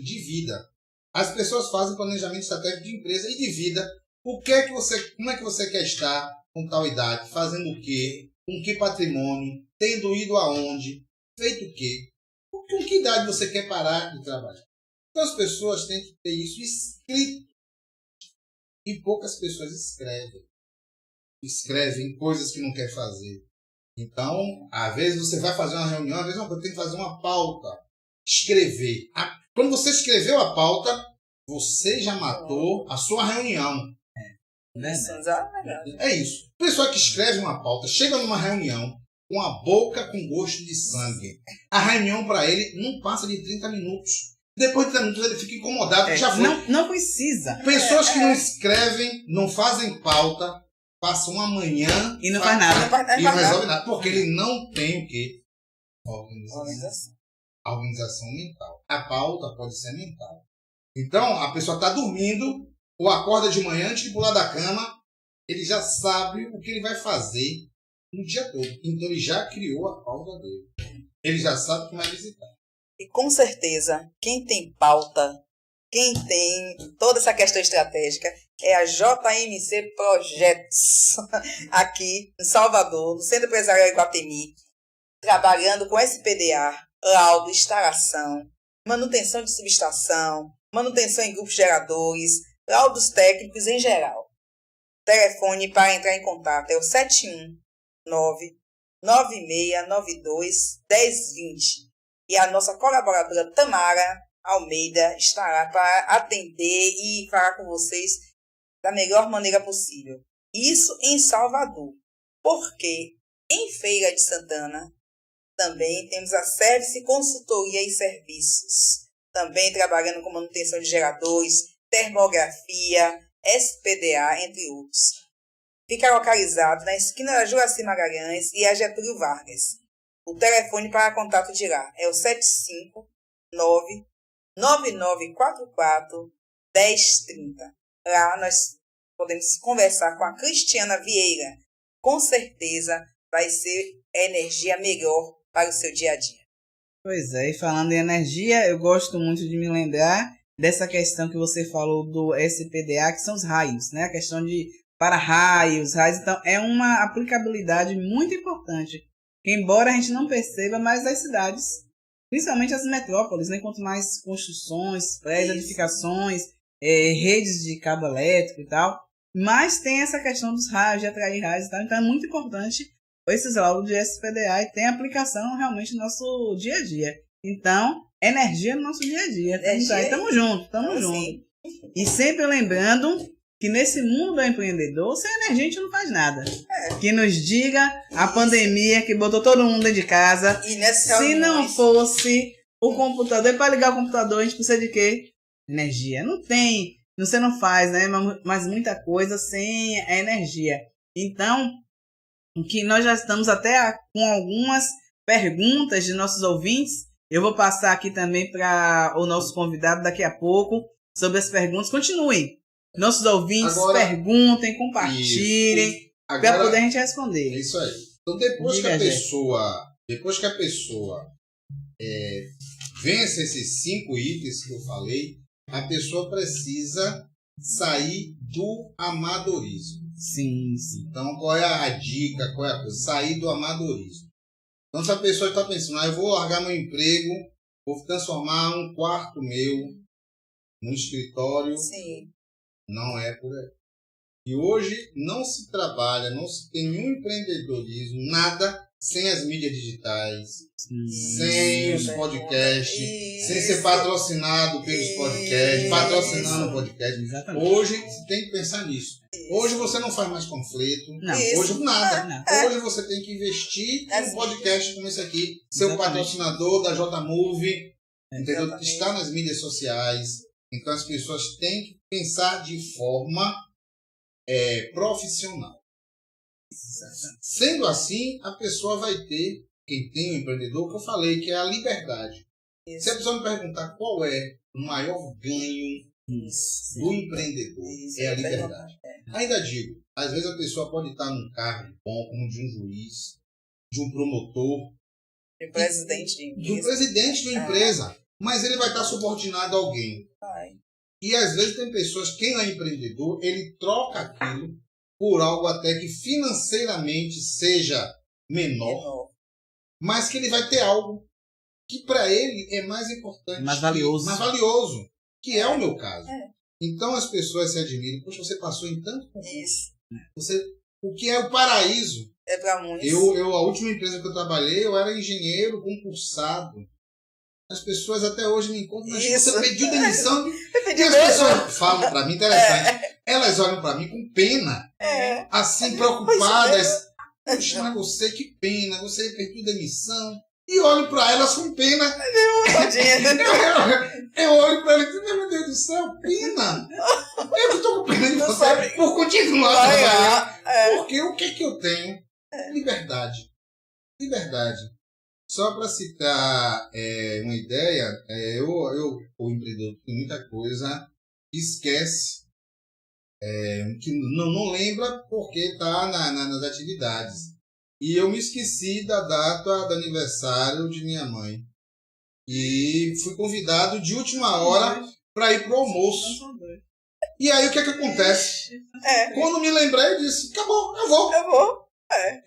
S3: de vida. As pessoas fazem planejamento estratégico de empresa e de vida. Como é que você quer estar com tal idade? Fazendo o quê? Com que patrimônio? Tendo ido aonde? Feito o quê? Com que idade você quer parar de trabalhar? Então as pessoas têm que ter isso escrito. E poucas pessoas escrevem. Escrevem coisas que não quer fazer. Então, às vezes você vai fazer uma reunião, às vezes você tem que fazer uma pauta. Escrever. Quando você escreveu a pauta, você já matou a sua reunião. É isso. Pessoa que escreve uma pauta, chega numa reunião com a boca com gosto de sangue. A reunião para ele não passa de 30 minutos. Depois de 30 minutos ele fica incomodado. Já foi.
S1: Não precisa.
S3: Pessoas que não escrevem, não fazem pauta, passam uma manhã
S1: e não faz nada.
S3: E não resolve nada. Porque ele não tem o quê? Organização mental. A pauta pode ser mental. Então, a pessoa está dormindo ou acorda de manhã antes de pular da cama, ele já sabe o que ele vai fazer no dia todo. Então, ele já criou a pauta dele. Ele já sabe o que vai visitar.
S2: E com certeza, quem tem pauta, quem tem toda essa questão estratégica, é a JMC Projetos, aqui em Salvador, no Centro Empresarial Iguatemi, trabalhando com SPDA, laudo, instalação, manutenção de subestação, manutenção em grupos geradores, laudos técnicos em geral. Telefone para entrar em contato é o 719-9692-1020. E a nossa colaboradora Tamara Almeida estará para atender e falar com vocês da melhor maneira possível. Isso em Salvador. Porque em Feira de Santana também temos a Service Consultoria e Serviços. Também trabalhando com manutenção de geradores, termografia, SPDA, entre outros. Fica localizado na esquina da Juraci Magalhães e a Getúlio Vargas. O telefone para contato de lá é o 759-9944-1030. Lá nós podemos conversar com a Cristiana Vieira. Com certeza vai ser a energia melhor para o seu dia a dia.
S1: Pois é, e falando em energia, eu gosto muito de me lembrar dessa questão que você falou do SPDA, que são os raios, né? A questão de para-raios, raios. Então, é uma aplicabilidade muito importante, que embora a gente não perceba, mas as cidades, principalmente as metrópoles, né? Quanto mais construções, prédios, edificações, redes de cabo elétrico e tal, mas tem essa questão dos raios, de atrair raios e tal. Então, é muito importante esses laudos de SPDA e tem aplicação realmente no nosso dia a dia. Então, energia no nosso dia a dia. Estamos juntos, estamos juntos. E sempre lembrando que nesse mundo do empreendedor, sem energia a gente não faz nada. Que nos diga a pandemia que botou todo mundo dentro de casa. Se não fosse o computador, para ligar o computador a gente precisa de quê? Energia. Não tem, você não faz, né? Mas muita coisa sem a energia. Então, que nós já estamos até com algumas perguntas de nossos ouvintes. Eu vou passar aqui também para o nosso convidado daqui a pouco sobre as perguntas. Continuem. Nossos ouvintes perguntem, compartilhem, para poder a gente responder.
S3: É isso aí. Então, depois que a pessoa vence esses 5 itens que eu falei, a pessoa precisa sair do amadorismo.
S1: Sim.
S3: Então, qual é a dica? Qual é a coisa? Sair do amadorismo. Então, se a pessoa está pensando, eu vou largar meu emprego, vou transformar um quarto meu num escritório.
S2: Sim.
S3: Não é por aí. E hoje não se trabalha, não se tem nenhum empreendedorismo, nada sem as mídias digitais, sem os podcasts, sem ser patrocinado pelos podcasts, patrocinando o podcast.
S1: Exatamente.
S3: Hoje você tem que pensar nisso. Hoje você não faz mais panfleto, hoje nada. Hoje você tem que investir em um podcast como esse aqui, ser o patrocinador da J-Move, entendeu? Está nas mídias sociais. Então as pessoas têm que pensar de forma profissional. Sendo assim, a pessoa vai ter, quem tem um empreendedor, que eu falei, que é a liberdade. Se a pessoa me perguntar qual é o maior ganho do empreendedor, é a liberdade. Ainda digo, às vezes a pessoa pode estar num cargo bom, como de um juiz, de um promotor,
S2: de um presidente
S3: de uma empresa, mas ele vai estar subordinado a alguém. E às vezes tem pessoas, quem é empreendedor, ele troca aquilo por algo até que financeiramente seja menor, mas que ele vai ter algo que para ele é mais importante,
S1: mais valioso,
S3: que é o meu caso. Então as pessoas se admiram, poxa, você passou em tanto conforto. O que é o paraíso?
S2: É para muitos.
S3: A última empresa que eu trabalhei, eu era engenheiro concursado. As pessoas até hoje me encontram, mas você pediu demissão. E as pessoas falam para mim, interessante, elas olham para mim com pena, assim, preocupadas. Poxa, mas você, que pena, você pediu demissão. E olho para elas com pena. Eu olho para elas e digo, meu Deus do céu, pena. Eu que estou com pena de você por continuar trabalhando. Porque o que eu tenho? Liberdade. Só para citar uma ideia, o empreendedor tem muita coisa, esquece, que não lembra porque está nas atividades. E eu me esqueci da data do aniversário de minha mãe. E fui convidado de última hora para ir para o almoço. E aí o que acontece? Quando me lembrei, eu disse, acabou, eu vou.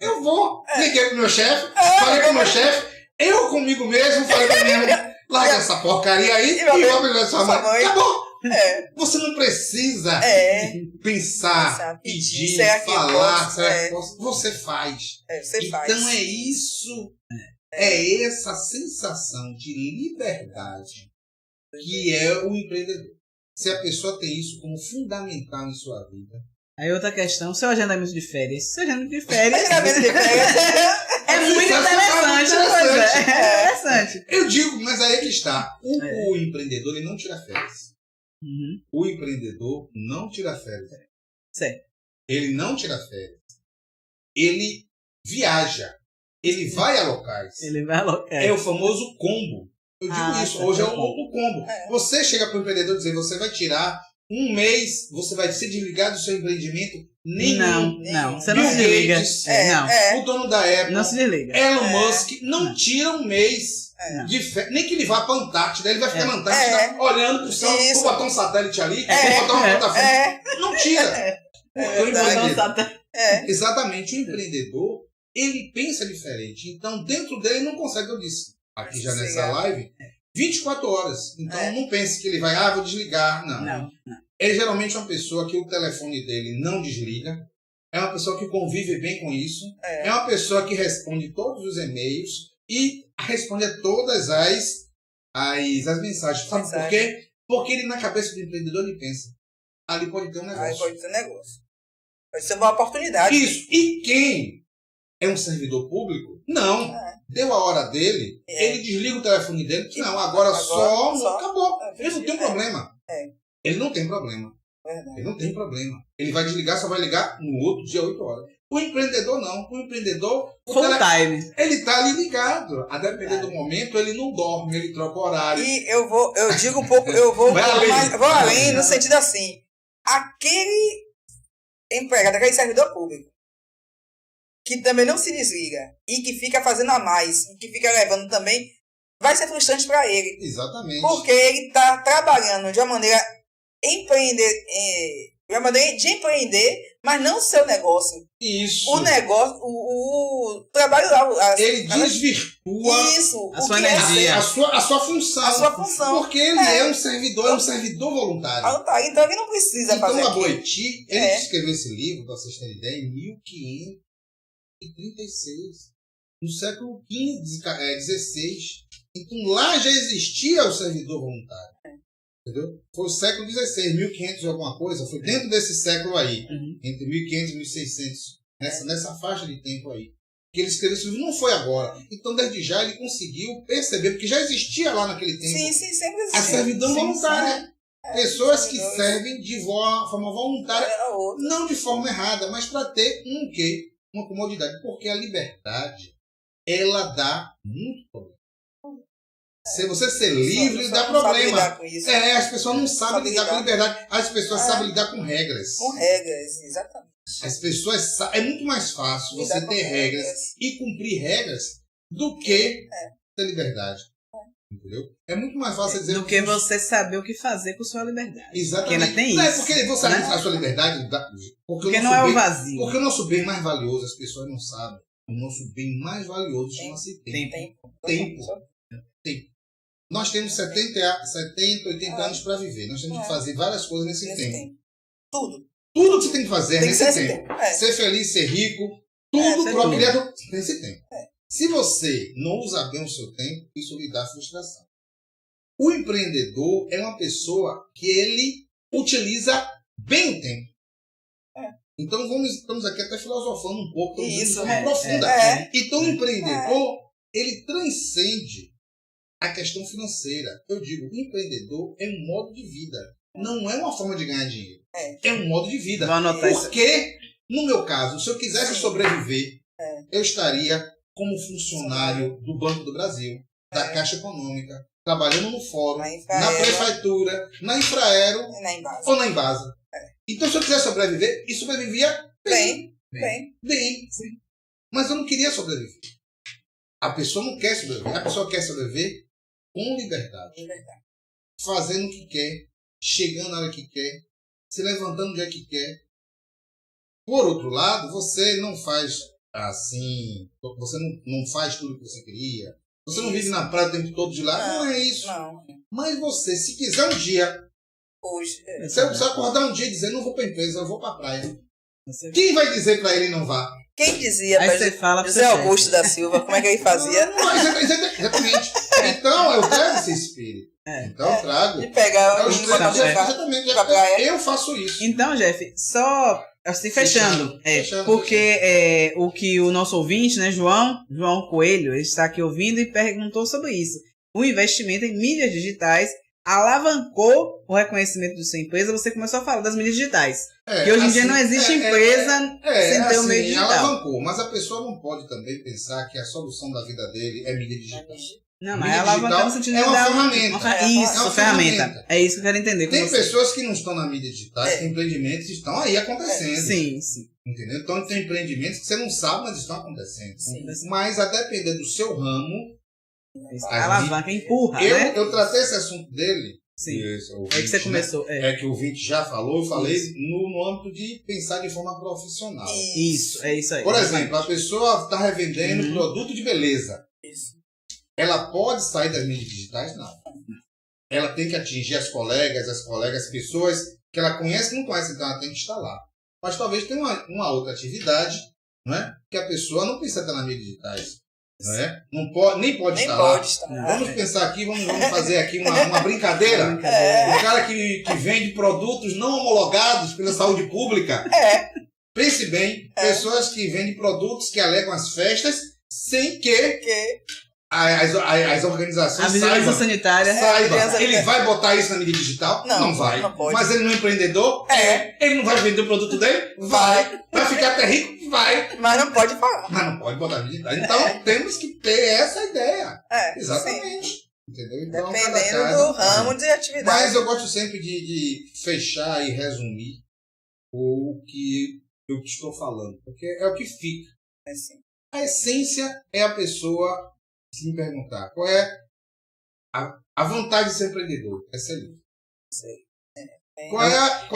S3: Eu vou. Liguei pro meu chefe, falei com o meu chefe, eu comigo mesmo, falei pra minha mãe, larga essa porcaria aí e vou pra sua mãe. Acabou. Você não precisa pensar, pedir, falar, você faz. Então é isso, é essa sensação de liberdade que é o empreendedor. Se a pessoa tem isso como fundamental em sua vida.
S1: Aí outra questão, seu agendamento de férias. Seu agendamento de férias é muito interessante. É interessante.
S3: Eu digo, mas aí que está. O empreendedor, ele não tira férias.
S1: Uhum.
S3: O empreendedor não tira férias.
S1: Certo.
S3: Ele não tira férias. Ele viaja. Ele vai a locais.
S1: Ele vai alocar.
S3: É o famoso combo. Eu digo isso. Hoje é o combo. Você chega para o empreendedor e dizer, você vai tirar um mês, você vai se desligar do seu empreendimento? Nenhum.
S1: Não. Você não se
S3: Bill
S1: desliga.
S3: Gates,
S1: Não.
S3: o dono da Apple,
S1: Não se desliga.
S3: Elon Musk, não tira um mês de férias. Nem que ele vá para a Antártida, ele vai ficar na Antártida olhando para o céu, vou botar um satélite ali, vou botar uma plataforma. Não tira. O empreendedor. Exatamente, o empreendedor, ele pensa diferente. Então, dentro dele, não consegue, eu disse, aqui já nessa live, 24 horas. Então, não pense que ele vai, vou desligar. Não. É geralmente uma pessoa que o telefone dele não desliga. É uma pessoa que convive bem com isso. É uma pessoa que responde todos os e-mails e responde a todas as mensagens. Sabe por quê? Porque ele, na cabeça do empreendedor, ele pensa, ali pode ter um negócio.
S2: Ali pode ter um negócio. Pode ser uma oportunidade.
S3: Isso. E quem é um servidor público? Não. Deu a hora dele, ele desliga o telefone dele. Não, agora só acabou. Ele não tem problema. Ele não tem problema. Ele não tem problema. Ele vai desligar, só vai ligar no outro dia, 8 horas. O empreendedor não. O empreendedor...
S1: Full time.
S3: Ele está ali ligado. A depender do momento, ele não dorme, ele troca horário.
S2: E eu digo um pouco, eu vou além no sentido assim. Aquele empregado, aquele servidor público, que também não se desliga e que fica fazendo a mais, e que fica levando também, vai ser frustrante para ele.
S3: Exatamente.
S2: Porque ele está trabalhando de uma maneira de empreender, mas não o seu negócio.
S3: Isso.
S2: O negócio, o trabalho lá.
S3: Ele desvirtua
S1: a sua energia.
S3: A sua função.
S2: A sua função.
S3: Porque ele é um servidor voluntário.
S2: Então ele não precisa fazer
S3: Então, a Boiti, ele escreveu esse livro, para vocês terem ideia, em 1536. No século XVI. Então, lá já existia o servidor voluntário. Entendeu? Foi o século XVI, 1500 e alguma coisa, foi dentro desse século aí, entre 1500 e 1600, nessa faixa de tempo aí, que ele escreveu esse livro. Não foi agora. Então, desde já, ele conseguiu perceber, porque já existia lá naquele tempo
S2: sim, sempre existiu.
S3: a servidão voluntária. Pessoas que servem de forma voluntária, não de forma errada, mas para ter uma comodidade, porque a liberdade, ela dá muito problema. Se você ser livre, dá problema. As pessoas não sabem lidar com liberdade. As pessoas sabem lidar com regras.
S2: Com regras, exatamente.
S3: As pessoas é muito mais fácil você ter regras e cumprir regras do que ter liberdade. Entendeu? É muito mais fácil dizer...
S1: Do que você saber o que fazer com sua liberdade.
S3: Exatamente.
S1: Porque ainda tem isso.
S3: Não é porque você a sua liberdade...
S1: Porque não é o vazio.
S3: Porque o nosso bem mais valioso, as pessoas não sabem. O nosso bem mais valioso chama-se tempo. Tempo. Nós temos 70, 80 anos para viver. Nós temos que fazer várias coisas nesse tempo.
S2: Tudo
S3: que você tem que fazer nesse tempo. Ser feliz, ser rico, tudo procriado nesse tempo. Se você não usar bem o seu tempo, isso lhe dá frustração. O empreendedor é uma pessoa que ele utiliza bem o tempo. Então estamos aqui até filosofando um pouco, de forma profunda. Então o empreendedor, ele transcende a questão financeira. Eu digo, o empreendedor é um modo de vida. Não é uma forma de ganhar dinheiro. É um modo de vida. Porque, no meu caso, se eu quisesse sobreviver, eu estaria como funcionário do Banco do Brasil, da Caixa Econômica, trabalhando no fórum, na prefeitura, na Infraero ou na Embasa. Então, se eu quisesse sobreviver, e sobrevivia bem. Mas eu não queria sobreviver. A pessoa não quer sobreviver. A pessoa quer sobreviver com liberdade. Fazendo o que quer, chegando na hora que quer, se levantando no dia que quer. Por outro lado, você não faz assim, você não faz tudo o que você queria, você não vive na praia o tempo todo de lá, não é isso.
S2: Não.
S3: Mas você, se quiser um dia, você acordar um dia e dizer, não vou para a empresa, eu vou para a praia. Quem vai dizer para ele não vá?
S2: Quem dizia para José Augusto da Silva, como é que ele fazia?
S3: Exatamente. Então, eu trago esse espírito. Então, eu trago.
S2: De pegar o
S3: exatamente. Eu faço isso.
S1: Então, Jeff, só assim, fechando. Porque o que o nosso ouvinte, né, João Coelho, ele está aqui ouvindo e perguntou sobre isso. O investimento em mídias digitais alavancou o reconhecimento de sua empresa, você começou a falar das mídias digitais. Que hoje em dia não existe empresa sem ter o meio digital.
S3: Alavancou, mas a pessoa não pode também pensar que a solução da vida dele é mídia digital.
S1: Não, mas alavancar no sentido
S3: é uma
S1: de
S3: ferramenta.
S1: Isso, ferramenta. É isso que eu quero entender.
S3: Tem pessoas que não estão na mídia digital, tem empreendimentos que estão aí acontecendo.
S1: Sim.
S3: Entendeu? Então tem empreendimentos que você não sabe, mas estão acontecendo.
S2: Sim.
S3: Mas a depender do seu ramo.
S1: Alavanca, empurra, né?
S3: Eu tratei esse assunto dele.
S1: Sim.
S3: É
S1: que você começou.
S3: É que o ouvinte já falou, eu falei no âmbito de pensar de forma profissional.
S1: Isso, é isso aí.
S3: Por exemplo, a pessoa está revendendo produto de beleza.
S2: Isso.
S3: Ela pode sair das mídias digitais? Não. Ela tem que atingir as colegas, pessoas que ela conhece e não conhece, então ela tem que estar lá. Mas talvez tenha uma outra atividade, não é? Que a pessoa não precisa estar nas mídias digitais. Não é? Não pode, nem pode estar lá. Vamos pensar aqui, vamos fazer aqui uma brincadeira. O cara que vende produtos não homologados pela saúde pública. Pense bem, pessoas que vendem produtos que alegam as festas sem que as organizações
S1: a vigilância sanitária
S3: saiba. Ele vai botar isso na mídia digital? Não vai.
S2: Não pode.
S3: Mas ele não é empreendedor? Ele não vai vender o produto dele? Vai ficar até rico? Vai.
S2: Mas não pode falar.
S3: Mas não pode botar na mídia digital. Então temos que ter essa ideia. Exatamente.
S2: Sim.
S3: Entendeu? Então,
S2: dependendo do ramo de atividade.
S3: Mas eu gosto sempre de fechar e resumir o que eu estou falando. Porque é o que fica. A essência é a pessoa se me perguntar qual é a vantagem de ser empreendedor. É ser livre. Qual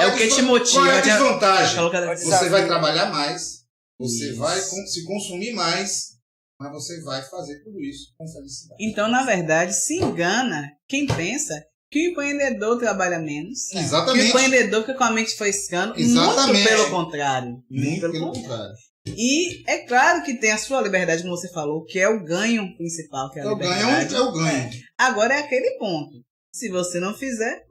S3: é
S1: o que te motiva?
S3: Qual é a desvantagem?
S2: Você
S3: vai trabalhar mais, você vai se consumir mais, mas você vai fazer tudo isso com felicidade.
S1: Então, na verdade, se engana quem pensa que o empreendedor trabalha menos.
S3: Exatamente.
S1: Que o empreendedor fica com a mente frescando.
S3: Exatamente.
S1: Muito pelo contrário.
S3: Muito pelo contrário.
S1: E é claro que tem a sua liberdade, como você falou, que é o ganho principal, que é a liberdade.
S3: É o ganho.
S1: Agora é aquele ponto. Se você não fizer,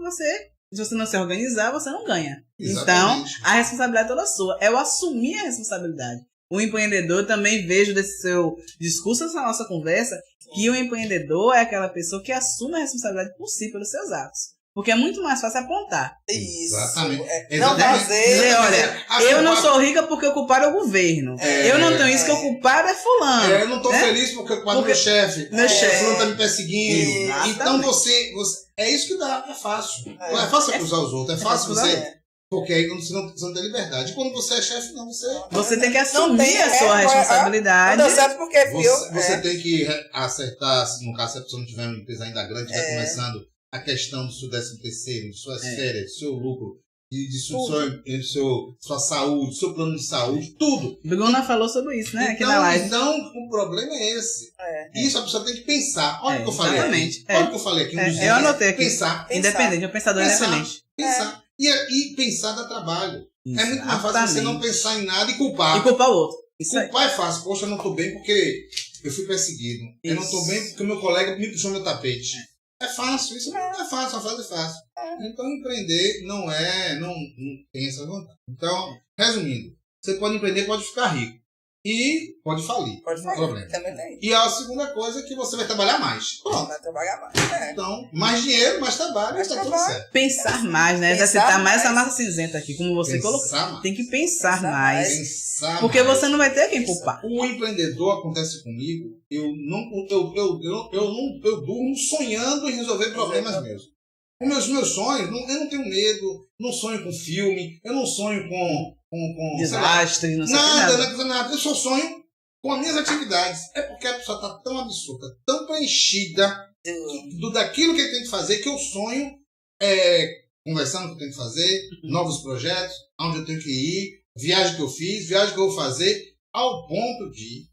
S1: se você não se organizar, você não ganha.
S3: Exatamente.
S1: Então, a responsabilidade é toda sua. É o assumir a responsabilidade. O empreendedor, também vejo desse seu discurso, dessa nossa conversa, que o empreendedor é aquela pessoa que assume a responsabilidade por si, pelos seus atos. Porque é muito mais fácil apontar.
S2: Isso.
S3: Exatamente.
S2: Não
S1: dizer, olha, eu não sou rica porque o culpado é o governo. Eu não tenho isso, que o culpado é fulano.
S3: Eu não estou feliz porque o culpado é meu chefe.
S1: Meu chefe.
S3: Fulano está me perseguindo.
S1: Exatamente.
S3: Então você... É isso que dá. É fácil. Não é fácil acusar os outros. É fácil você... Porque aí você não tem liberdade. E quando você é chefe, não.
S1: Você tem que assumir a sua responsabilidade.
S2: Não deu certo porque
S3: Você tem que acertar, no caso, se a pessoa não tiver uma empresa ainda grande, está começando a questão do seu 13º, de suas férias, do seu lucro, de sua saúde, do seu plano de saúde, tudo.
S1: Bruna falou sobre isso, né? Aqui na live.
S3: Então, o problema é esse. Isso a pessoa tem que pensar. Olha o que eu falei aqui.
S1: Olha
S3: o que eu falei aqui.
S1: Eu anotei aqui.
S3: Pensar.
S1: Independente, é um pensador independente.
S3: Pensar. E pensar dá trabalho. É muito mais fácil você não pensar em nada e culpar.
S1: E culpar o outro.
S3: Culpar é fácil. Poxa, eu não estou bem porque eu fui perseguido. Eu não estou bem porque o meu colega me puxou meu tapete. É fácil. Isso não é fácil. Uma frase fácil. Então, empreender não tem essa vantagem. Então, resumindo, você pode empreender, pode ficar rico. E pode falir. Problema.
S2: Também tem.
S3: E a segunda coisa é que você vai trabalhar mais. Pronto.
S2: Vai trabalhar mais.
S3: Então, mais dinheiro, mais trabalho, está tudo certo.
S1: Pensar mais, né? Exercitar mais essa massa cinzenta aqui, como você colocou. Tem que pensar mais. Porque você não vai ter quem culpar.
S3: O empreendedor, acontece comigo, eu durmo sonhando em resolver problemas meus. Os meus sonhos, eu não tenho medo, não sonho com filme, eu não sonho com
S1: desastre, não sei
S3: nada. Eu só sonho com as minhas atividades. É porque a pessoa está tão absurda, tão preenchida daquilo que ele tem que fazer, que eu sonho conversando com o que eu tenho que fazer, novos projetos, onde eu tenho que ir, viagem que eu fiz, viagem que eu vou fazer, ao ponto de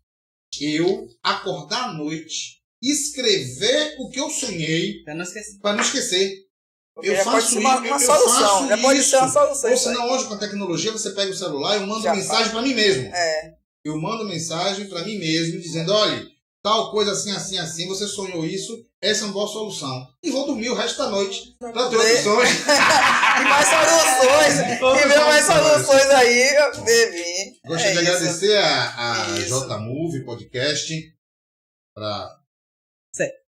S3: eu acordar à noite, escrever o que eu sonhei para não esquecer.
S2: Eu faço uma solução. Já pode ser uma solução.
S3: Ou senão, hoje com a tecnologia, você pega o celular e eu mando mensagem para mim mesmo. Eu mando mensagem para mim mesmo, dizendo, olha, tal coisa assim, você sonhou isso, essa é uma boa solução. E vou dormir o resto da noite para ter outros sonhos.
S2: E mais soluções. E ver mais soluções aí, baby.
S3: Gostaria de agradecer a J-Move Podcast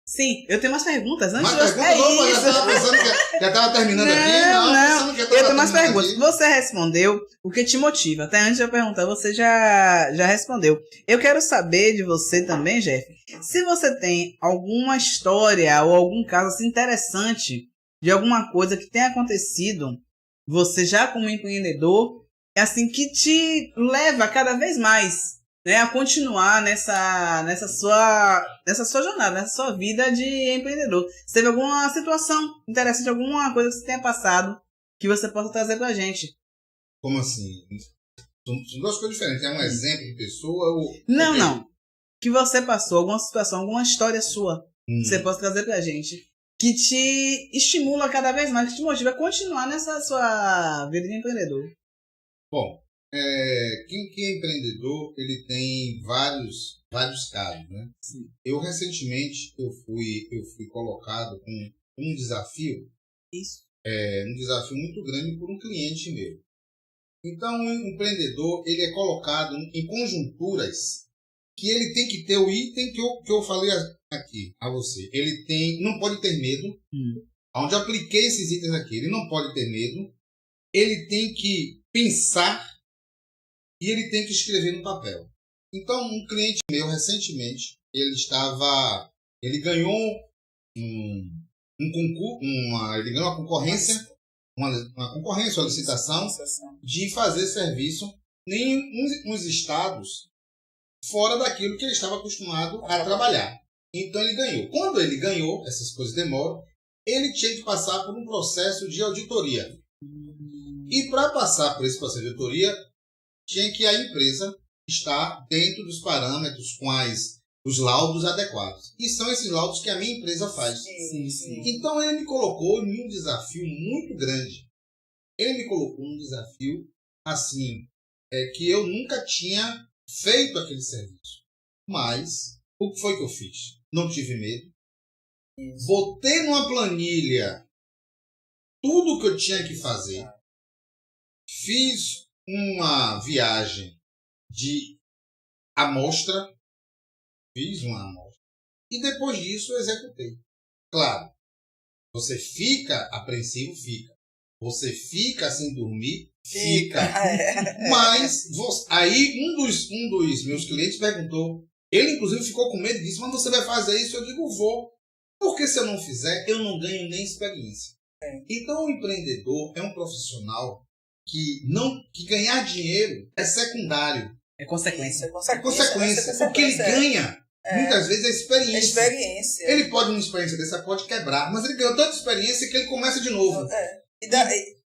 S1: Sim, eu tenho umas perguntas antes
S3: Mas
S1: de você.
S3: pergunta, já estava pensando que já estava terminando aqui. Pensando que já
S1: Eu tenho
S3: estava
S1: umas
S3: terminando
S1: perguntas.
S3: aqui.
S1: Você respondeu o que te motiva. Até antes de eu perguntar, você já respondeu. Eu quero saber de você também, Jeff, se você tem alguma história ou algum caso assim, interessante de alguma coisa que tenha acontecido, você já como empreendedor, é assim que te leva cada vez mais, né, a continuar nessa sua jornada, nessa sua vida de empreendedor. Você teve alguma situação interessante, alguma coisa que você tenha passado que você possa trazer pra gente?
S3: Como assim? São duas coisas diferentes. É um exemplo de pessoa ou...
S1: Não. Que você passou, alguma situação, alguma história sua que você possa trazer pra gente, que te estimula cada vez mais, que te motiva a continuar nessa sua vida de empreendedor.
S3: Bom, quem é empreendedor, ele tem vários casos, né?
S1: Sim.
S3: Eu, recentemente, eu fui colocado com um desafio.
S1: Isso.
S3: Um desafio muito grande por um cliente meu. Então, o empreendedor, ele é colocado em conjunturas que ele tem que ter o item que eu falei aqui a você. Ele não pode ter medo. Onde eu apliquei esses itens aqui, ele não pode ter medo. Ele tem que pensar e ele tem que escrever no papel. Então, um cliente meu, recentemente, ele ganhou um concurso, ele ganhou uma concorrência, uma licitação de fazer serviço em uns estados fora daquilo que ele estava acostumado a trabalhar. Então, ele ganhou. Quando ele ganhou, essas coisas demoram, ele tinha que passar por um processo de auditoria. E para passar por esse processo de auditoria, tinha que a empresa estar dentro dos parâmetros com os laudos adequados. E são esses laudos que a minha empresa faz.
S1: Sim.
S3: Então, ele me colocou em um desafio muito grande. Ele me colocou um desafio, assim, que eu nunca tinha feito aquele serviço. Mas, o que foi que eu fiz? Não tive medo. Botei numa planilha tudo o que eu tinha que fazer. Fiz uma viagem de amostra. Fiz uma amostra. E depois disso eu executei. Claro, você fica apreensivo? Fica. Você fica sem dormir? Fica. Mas, aí um dos meus clientes perguntou, ele inclusive ficou com medo e disse, mas você vai fazer isso? Eu digo, vou. Porque se eu não fizer, eu não ganho nem experiência. Então o empreendedor é um profissional que ganhar dinheiro é secundário.
S1: É consequência.
S3: É consequência. O que ele ganha, muitas vezes, é experiência. Ele pode, uma experiência dessa, pode quebrar, mas ele ganhou tanta experiência que ele começa de novo.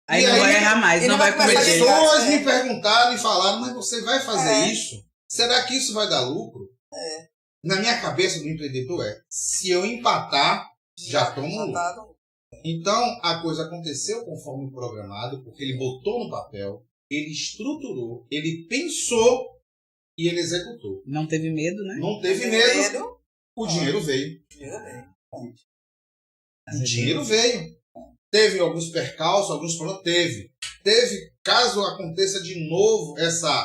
S1: Aí não vai errar mais, não vai cometer.
S3: Pessoas me perguntaram e falaram, mas você vai fazer isso? Será que isso vai dar lucro? Na minha cabeça do empreendedor se eu empatar, já tomo lucro. Então, a coisa aconteceu conforme programado, porque ele botou no papel, ele estruturou, ele pensou e ele executou.
S1: Não teve medo, né?
S3: Não teve medo. O dinheiro veio. O dinheiro veio. Teve alguns percalços, alguns problemas. Teve, caso aconteça de novo essa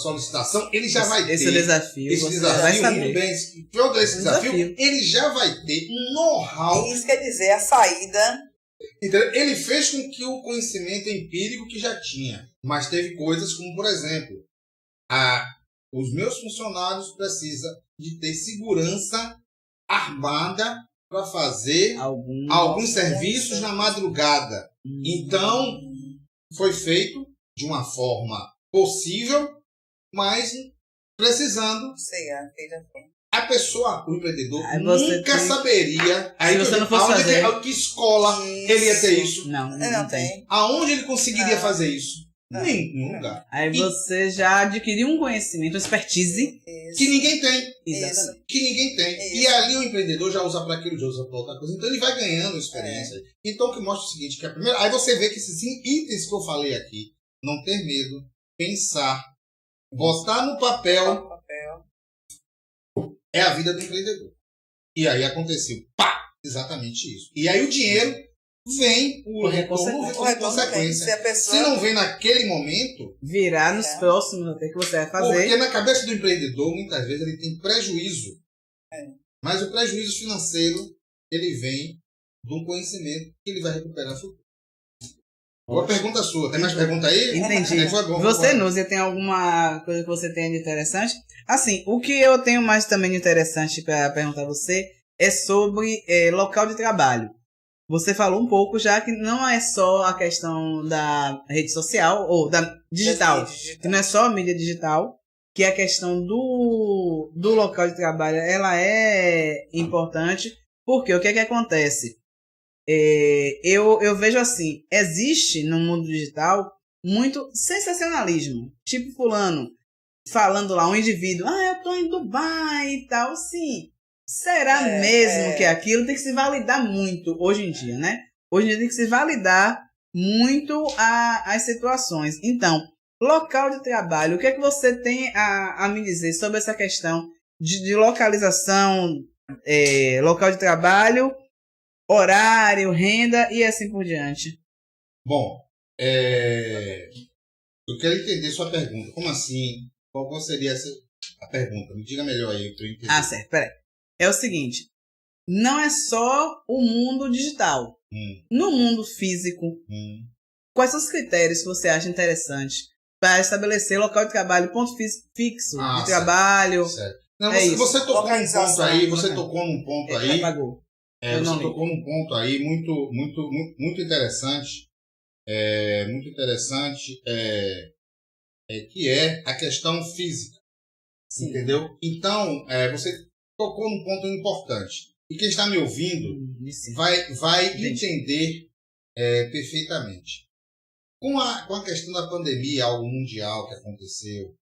S3: solicitação, ele já vai ter.
S1: Esse desafio,
S3: esse
S1: vai saber.
S3: Todo esse desafio, ele já vai ter um know-how.
S2: Isso quer dizer, a saída.
S3: Entendeu? Ele fez com que o conhecimento empírico que já tinha. Mas teve coisas como, por exemplo, os meus funcionários precisam de ter segurança armada para fazer alguns serviços na madrugada. Então, foi feito de uma forma possível, mas precisando. A pessoa, o empreendedor, nunca saberia.
S1: Se você não fosse fazer.
S3: Que escola ele ia ter isso?
S1: Não tem.
S3: Aonde ele conseguiria fazer isso? Nenhum lugar.
S1: Aí você já adquiriu um conhecimento, uma expertise
S3: que ninguém tem.
S1: Exatamente.
S3: Que ninguém tem. Isso. E ali o empreendedor já usa para aquilo, já usa para outra coisa. Então ele vai ganhando experiência. Então o que mostra o seguinte, que a primeira, aí você vê que esses itens que eu falei aqui, não ter medo, pensar, botar no papel, é a vida do empreendedor. E aí aconteceu, exatamente isso. E aí o dinheiro vem, o retorno por consequência. Se não vem naquele momento,
S1: virá nos próximos até que você vai fazer.
S3: Porque na cabeça do empreendedor, muitas vezes, ele tem prejuízo Mas o prejuízo financeiro, ele vem de um conhecimento que ele vai recuperar no futuro. Boa pergunta sua. Tem mais pergunta aí?
S1: Entendi.
S3: Foi bom,
S1: Você, Núzia, tem alguma coisa que você tenha de interessante? Assim, o que eu tenho mais também de interessante para perguntar a você é sobre local de trabalho. Você falou um pouco já que não é só a questão da rede social, ou da digital, que não é só a mídia digital, que a questão do local de trabalho, ela é importante, porque o que é que acontece? Eu vejo assim, existe no mundo digital muito sensacionalismo. Tipo fulano falando lá, um indivíduo, eu tô em Dubai e tal, assim. Será mesmo que aquilo tem que se validar muito hoje em dia, né? Hoje em dia tem que se validar muito as situações. Então, local de trabalho, o que é que você tem a me dizer sobre essa questão de localização, local de trabalho, horário, renda e assim por diante?
S3: Bom, eu quero entender sua pergunta. Como assim? Qual seria a pergunta? Me diga melhor aí para eu entender.
S1: Certo, peraí. É o seguinte, não é só o mundo digital. No mundo físico, quais são os critérios que você acha interessantes para estabelecer local de trabalho, ponto fixo de trabalho?
S3: Certo. Não, você tocou num ponto aí, você tocou num ponto aí.
S1: Apagou.
S3: Você tocou num ponto aí muito interessante. Muito interessante, que é a questão física. Sim. Entendeu? Então, você tocou num ponto importante. E quem está me ouvindo vai entender perfeitamente. Com a questão da pandemia, algo mundial que aconteceu,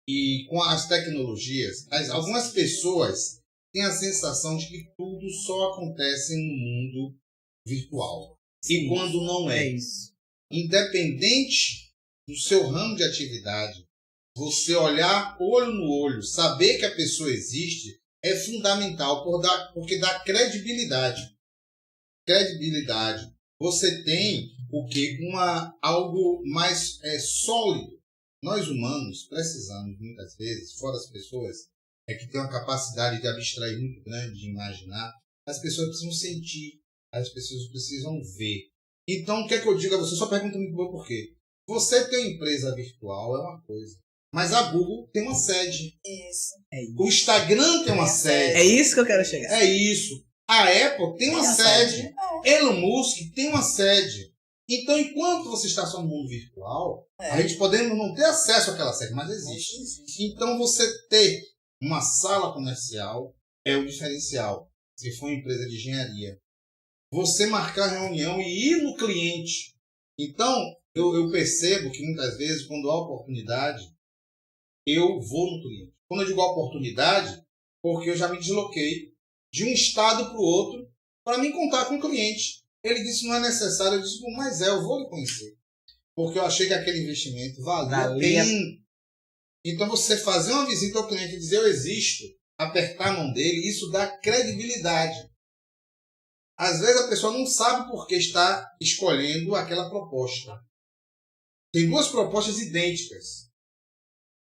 S3: e com as tecnologias, algumas pessoas têm a sensação de que tudo só acontece no mundo virtual. Sim, e quando não é.
S1: Isso.
S3: Independente do seu ramo de atividade, você olhar olho no olho, saber que a pessoa existe, é fundamental, porque dá credibilidade. Credibilidade. Você tem o quê? Algo mais sólido. Nós humanos precisamos, muitas vezes, fora as pessoas, que têm uma capacidade de abstrair muito grande, de imaginar, as pessoas precisam sentir, as pessoas precisam ver. Então, o que é que eu digo a você? Só pergunta muito boa por quê. Você tem uma empresa virtual, é uma coisa. Mas a Google tem uma sede.
S2: Isso.
S3: O Instagram tem uma sede.
S1: É isso que eu quero chegar.
S3: É isso. A Apple tem uma sede. Elon Musk tem uma sede. Então, enquanto você está só no mundo virtual, a gente podemos não ter acesso àquela sede, mas existe. Então, você ter uma sala comercial é o diferencial. Se for uma empresa de engenharia. Você marcar reunião e ir no cliente. Então, eu percebo que muitas vezes, quando há oportunidade, eu vou no cliente. Quando eu digo oportunidade, porque eu já me desloquei de um estado para o outro para me encontrar com o cliente. Ele disse, não é necessário. Eu disse, mas eu vou lhe conhecer. Porque eu achei que aquele investimento valia a pena. Então, você fazer uma visita ao cliente e dizer, eu existo, apertar a mão dele, isso dá credibilidade. Às vezes a pessoa não sabe por que está escolhendo aquela proposta. Tem duas propostas idênticas.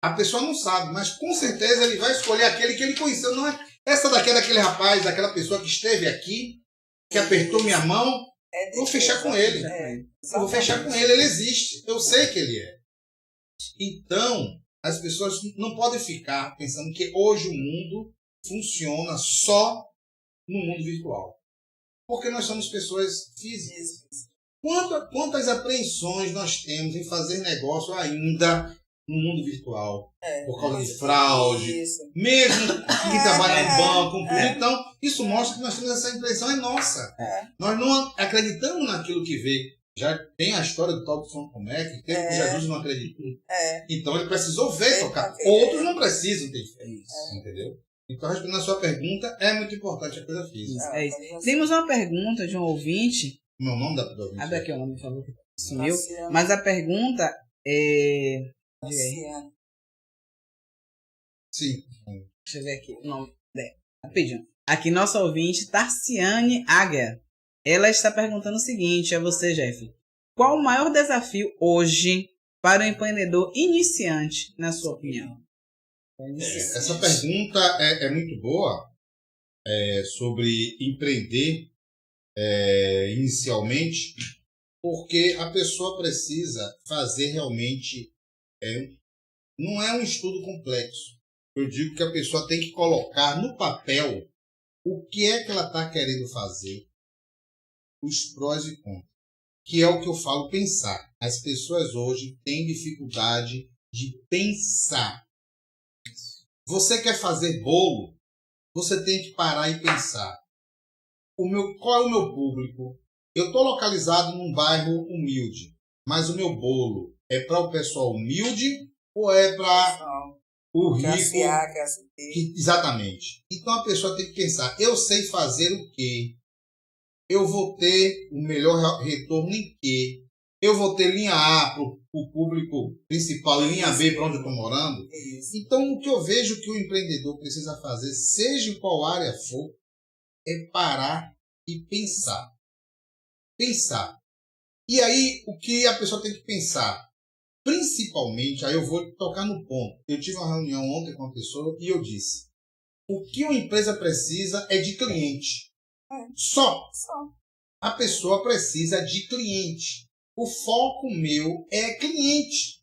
S3: A pessoa não sabe, mas com certeza ele vai escolher aquele que ele conheceu. Não é essa daqui é daquele rapaz, daquela pessoa que esteve aqui, que apertou minha mão. Eu vou fechar com ele. Eu vou fechar com ele, ele existe. Eu sei que ele é. Então, as pessoas não podem ficar pensando que hoje o mundo funciona só no mundo virtual. Porque nós somos pessoas físicas. Quantas apreensões nós temos em fazer negócio ainda no mundo virtual? Por causa de fraude. Mesmo que trabalha no banco. Então, isso mostra que nós temos essa impressão, é nossa. Nós não acreditamos naquilo que vê. Já tem a história do tal do São Tomé, que teve que Jesus não acreditou. Então, ele precisou ver tocar. Outros não precisam ter fé. Entendeu? Então, respondendo a sua pergunta, é muito importante a coisa física.
S1: Temos uma pergunta de um ouvinte.
S3: Meu nome da ouvinte.
S1: Abre aqui o nome, por favor, que sumiu. Mas a pergunta é...
S3: Sim.
S1: Deixa eu ver aqui o nome dela. Rapidinho. Aqui, nossa ouvinte, Tarciane Águia. Ela está perguntando o seguinte a você, Jeff. Qual o maior desafio hoje para o empreendedor iniciante, na sua opinião?
S3: Essa pergunta é muito boa, sobre empreender inicialmente, porque a pessoa precisa fazer realmente, não é um estudo complexo. Eu digo que a pessoa tem que colocar no papel o que é que ela está querendo fazer, os prós e contras, que é o que eu falo, pensar. As pessoas hoje têm dificuldade de pensar. Você quer fazer bolo, você tem que parar e pensar. Qual é o meu público? Eu estou localizado num bairro humilde, mas o meu bolo é para o pessoal humilde ou é para o rico?
S2: Classe A, classe B.
S3: Exatamente. Então a pessoa tem que pensar, eu sei fazer o quê? Eu vou ter o melhor retorno em quê? Eu vou ter linha A para o público principal e linha B para onde eu estou morando?
S2: Isso.
S3: Então o que eu vejo que o empreendedor precisa fazer, seja em qual área for, é parar e pensar. Pensar. E aí, o que a pessoa tem que pensar? Principalmente, aí eu vou tocar no ponto. Eu tive uma reunião ontem com uma pessoa e eu disse, o que uma empresa precisa é de cliente. Só. A pessoa precisa de cliente. O foco meu é cliente.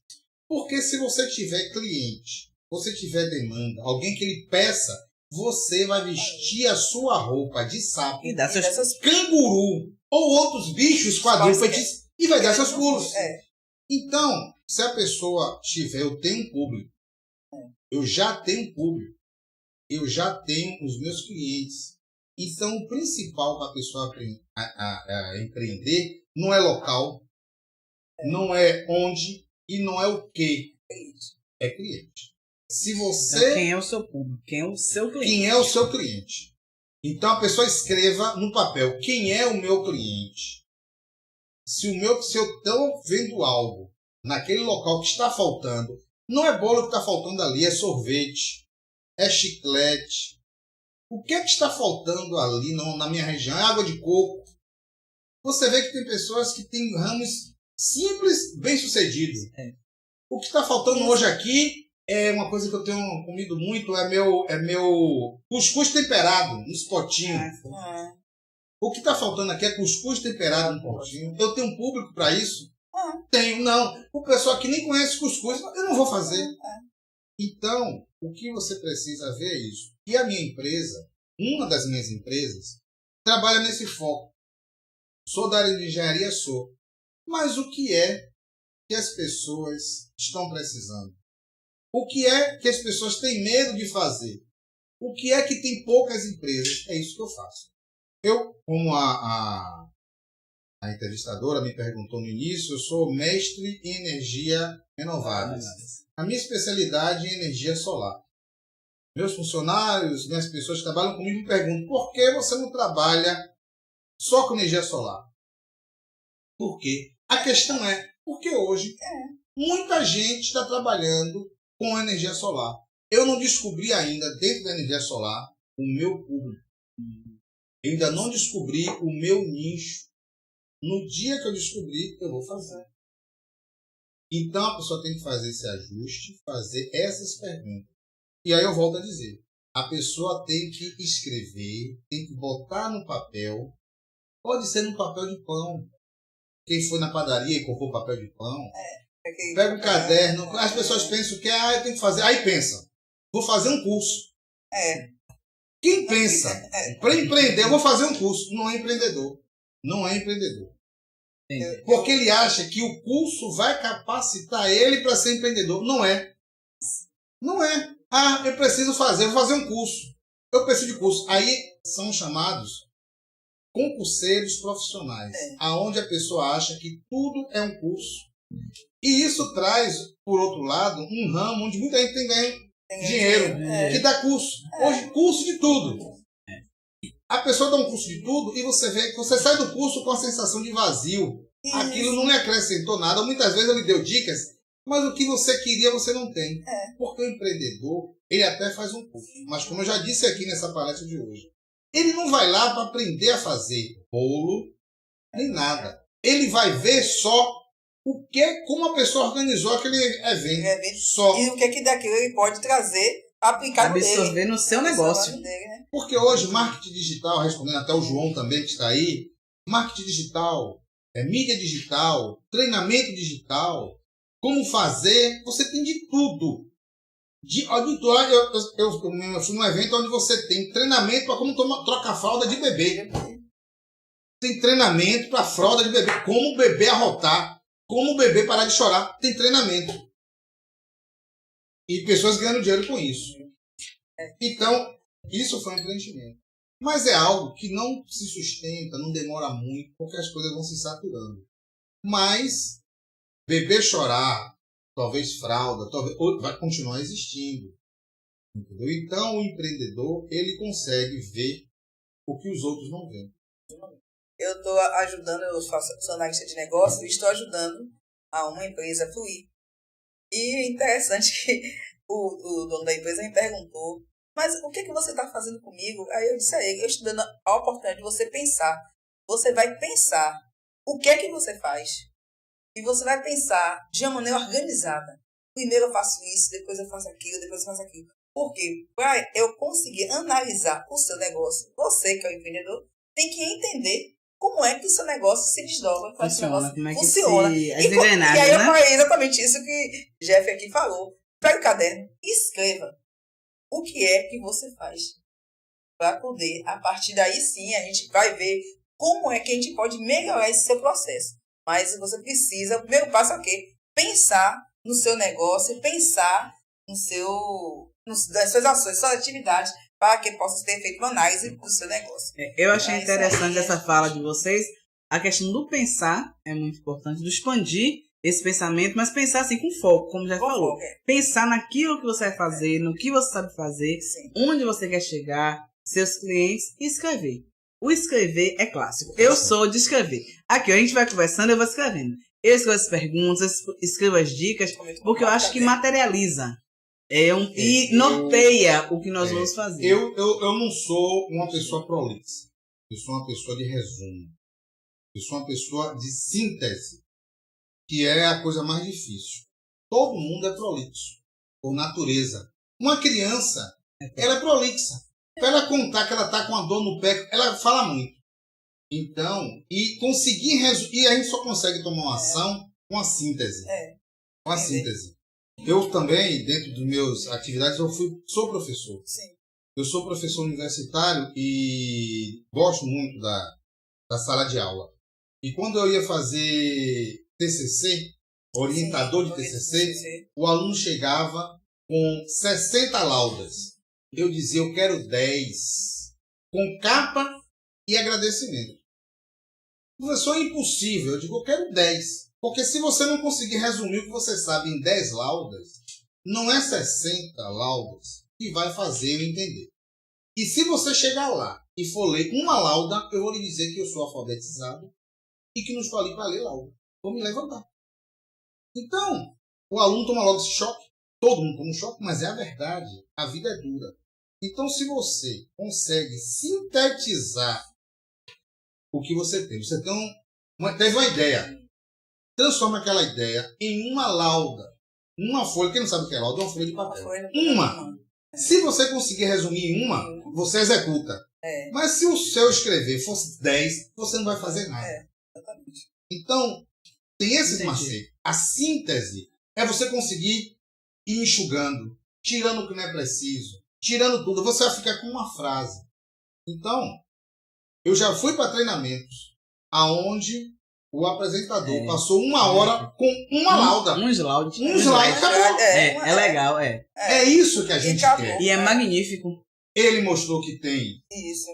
S3: Porque se você tiver cliente, você tiver demanda, alguém que lhe peça, você vai vestir a sua roupa de sapo,
S1: E dá seus...
S3: canguru ou outros bichos quadrúpedes e vai dar seus pulos. Então, se a pessoa tiver, eu tenho um público, eu já tenho um público, eu já tenho os meus clientes. Então, o principal para a pessoa empreender não é local, não é onde e não é o que. É cliente. Se você...
S1: Então, quem é o seu público? Quem é o seu cliente?
S3: Quem é o seu cliente? Então, a pessoa escreva no papel, quem é o meu cliente? Se eu estou vendo algo naquele local que está faltando, não é bolo que está faltando ali, é sorvete, é chiclete. O que é que está faltando ali na minha região? É água de coco. Você vê que tem pessoas que têm ramos simples, bem-sucedidos. O que está faltando hoje aqui é uma coisa que eu tenho comido muito, é meu cuscuz temperado, nos potinhos. O que está faltando aqui é cuscuz temperado no potinho. Eu tenho um público para isso? Tenho, não. O pessoal que nem conhece cuscuz, eu não vou fazer. Então, o que você precisa ver é isso. E a minha empresa, uma das minhas empresas, trabalha nesse foco. Sou da área de engenharia, sou. Mas o que é que as pessoas estão precisando? O que é que as pessoas têm medo de fazer? O que é que tem poucas empresas? É isso que eu faço. Eu, como a entrevistadora me perguntou no início, eu sou mestre em energia renováveis. A minha especialidade é energia solar. Meus funcionários, minhas pessoas que trabalham comigo me perguntam, por que você não trabalha só com energia solar? Por quê? A questão é, porque hoje muita gente está trabalhando com energia solar. Eu não descobri ainda, dentro da energia solar, o meu público. Eu ainda não descobri o meu nicho. No dia que eu descobrir, eu vou fazer. Então, a pessoa tem que fazer esse ajuste, fazer essas perguntas. E aí eu volto a dizer, a pessoa tem que escrever, tem que botar no papel. Pode ser no papel de pão. Quem foi na padaria e comprou papel de pão, pega um caderno. As pessoas pensam que eu tenho que fazer. Aí pensa, vou fazer um curso. Quem pensa, para empreender, eu vou fazer um curso. Não é empreendedor. Não é empreendedor. Porque ele acha que o curso vai capacitar ele para ser empreendedor. Não é. Não é. Eu preciso fazer, vou fazer um curso. Eu preciso de curso. Aí são chamados concurseiros profissionais, aonde a pessoa acha que tudo é um curso. E isso traz, por outro lado, um ramo onde muita gente tem ganho dinheiro, que dá curso. Hoje, curso de tudo. A pessoa dá um curso de tudo e você vê que você sai do curso com a sensação de vazio. Aquilo não lhe acrescentou nada. Muitas vezes ele deu dicas, mas o que você queria você não tem. Porque o empreendedor, ele até faz um curso. Mas como eu já disse aqui nessa palestra de hoje, ele não vai lá para aprender a fazer bolo, nem nada. Ele vai ver só como a pessoa organizou aquele evento. Só.
S2: E o que daquilo ele pode trazer aplicar
S1: absorver no seu negócio.
S2: Dele, né?
S3: Porque hoje, marketing digital, respondendo até o João também que está aí, marketing digital, mídia digital, treinamento digital, como fazer, você tem de tudo. Eu fui num evento onde você tem treinamento para como trocar fralda de bebê. Tem treinamento para fralda de bebê, como o bebê arrotar, como o bebê parar de chorar. Tem treinamento. E pessoas ganhando dinheiro com isso. Então, isso foi um empreendimento. Mas é algo que não se sustenta, não demora muito, porque as coisas vão se saturando. Mas bebê chorar, talvez fralda, talvez vai continuar existindo. Entendeu? Então, o empreendedor, ele consegue ver o que os outros não veem.
S2: Eu estou ajudando, eu sou analista de negócio e estou ajudando a uma empresa a fluir. E é interessante que o dono da empresa me perguntou, mas o que você está fazendo comigo? Aí eu disse a ele, eu estou dando a oportunidade de você pensar. Você vai pensar o que é que você faz. E você vai pensar de uma maneira organizada. Primeiro eu faço isso, depois eu faço aquilo, depois eu faço aquilo. Por quê? Para eu conseguir analisar o seu negócio, você que é o empreendedor, tem que entender como é que o seu negócio se desdobra.
S1: Funciona, como é que
S2: funciona.
S1: se... As engrenagens,
S2: e aí eu
S1: né?
S2: falei exatamente isso que Jeff aqui falou. Pega o caderno e escreva o que é que você faz. Para poder, a partir daí sim, a gente vai ver como é que a gente pode melhorar esse seu processo. Mas você precisa, o primeiro passo é o quê? Pensar no seu negócio, pensar nas suas ações, suas atividades, para que possa ter feito uma análise do seu negócio.
S1: Eu achei interessante essa fala de vocês. A questão do pensar é muito importante, do expandir esse pensamento, mas pensar assim com foco, como já falou. Pensar naquilo que você vai fazer, no que você sabe fazer, onde você quer chegar, seus clientes, e escrever. O escrever é clássico. Eu sou de escrever. Aqui, a gente vai conversando, eu vou escrevendo. Eu escrevo as perguntas, escrevo as dicas, porque eu acho que materializa. E norteia o que nós vamos fazer.
S3: Eu não sou uma pessoa prolixa. Eu sou uma pessoa de resumo. Eu sou uma pessoa de síntese, que é a coisa mais difícil. Todo mundo é prolixo, por natureza. Uma criança, ela é prolixa. Para ela contar que ela está com a dor no pé, ela fala muito. Então, e conseguir e a gente só consegue tomar uma ação com a síntese. Com a síntese. Eu também, dentro das minhas atividades, sou professor.
S2: Sim.
S3: Eu sou professor universitário e gosto muito da sala de aula. E quando eu ia fazer TCC, orientador de TCC, o aluno chegava com 60 laudas. Eu dizia, eu quero 10, com capa e agradecimento. Professor, é impossível. Eu digo, eu quero 10. Porque se você não conseguir resumir o que você sabe em 10 laudas, não é 60 laudas que vai fazer eu entender. E se você chegar lá e for ler uma lauda, eu vou lhe dizer que eu sou alfabetizado e que não estou ali para ler lauda. Vou me levantar. Então, o aluno toma logo esse choque. Todo mundo toma um choque, mas é a verdade. A vida é dura. Então, se você consegue sintetizar o que você tem, você teve uma ideia, transforma aquela ideia em uma lauda, uma folha, quem não sabe o que é lauda, é uma folha de papel. Uma. Se você conseguir resumir em uma, você executa. Mas se o seu escrever fosse 10, você não vai fazer nada.
S2: Exatamente.
S3: Então, tem esse macete. A síntese é você conseguir ir enxugando, tirando o que não é preciso, tirando tudo. Você vai ficar com uma frase. Então, eu já fui para treinamentos aonde o apresentador passou uma hora com uma lauda.
S1: Um slide.
S3: Acabou.
S1: É legal, é.
S3: É isso que a gente quer.
S1: E é magnífico.
S3: Ele mostrou que tem
S2: Isso.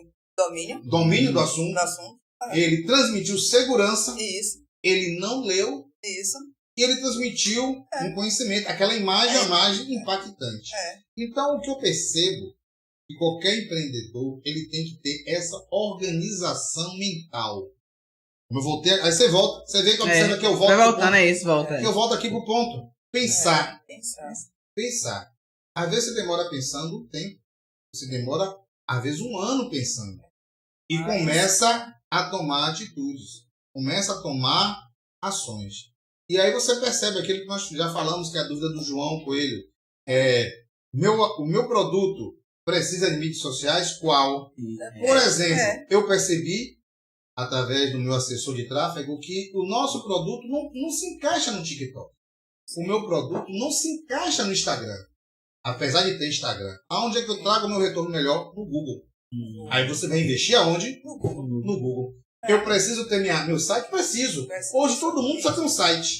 S3: Domínio do assunto. Ele transmitiu segurança.
S2: Isso.
S3: Ele não leu.
S2: Isso.
S3: E ele transmitiu um conhecimento. Aquela imagem, a imagem impactante. Então, o que eu percebo que qualquer empreendedor ele tem que ter essa organização mental. Eu voltei, aí você volta, você vê que observa que eu volto.
S1: Vai voltando, é isso, volta.
S3: Que eu volto aqui pro ponto. Pensar. Pensar. Às vezes você demora pensando um tempo. Você demora, às vezes, um ano pensando. E começa a tomar atitudes. Começa a tomar ações. E aí você percebe aquilo que nós já falamos, que é a dúvida do João Coelho. O meu produto precisa de mídias sociais? Qual? Por exemplo, eu percebi, através do meu assessor de tráfego, que o nosso produto não se encaixa no TikTok. O meu produto não se encaixa no Instagram. Apesar de ter Instagram. Aonde é que eu trago o meu retorno melhor? No Google. Aí você vai investir aonde? No Google. Eu preciso ter meu site? Preciso. Hoje todo mundo só tem um site.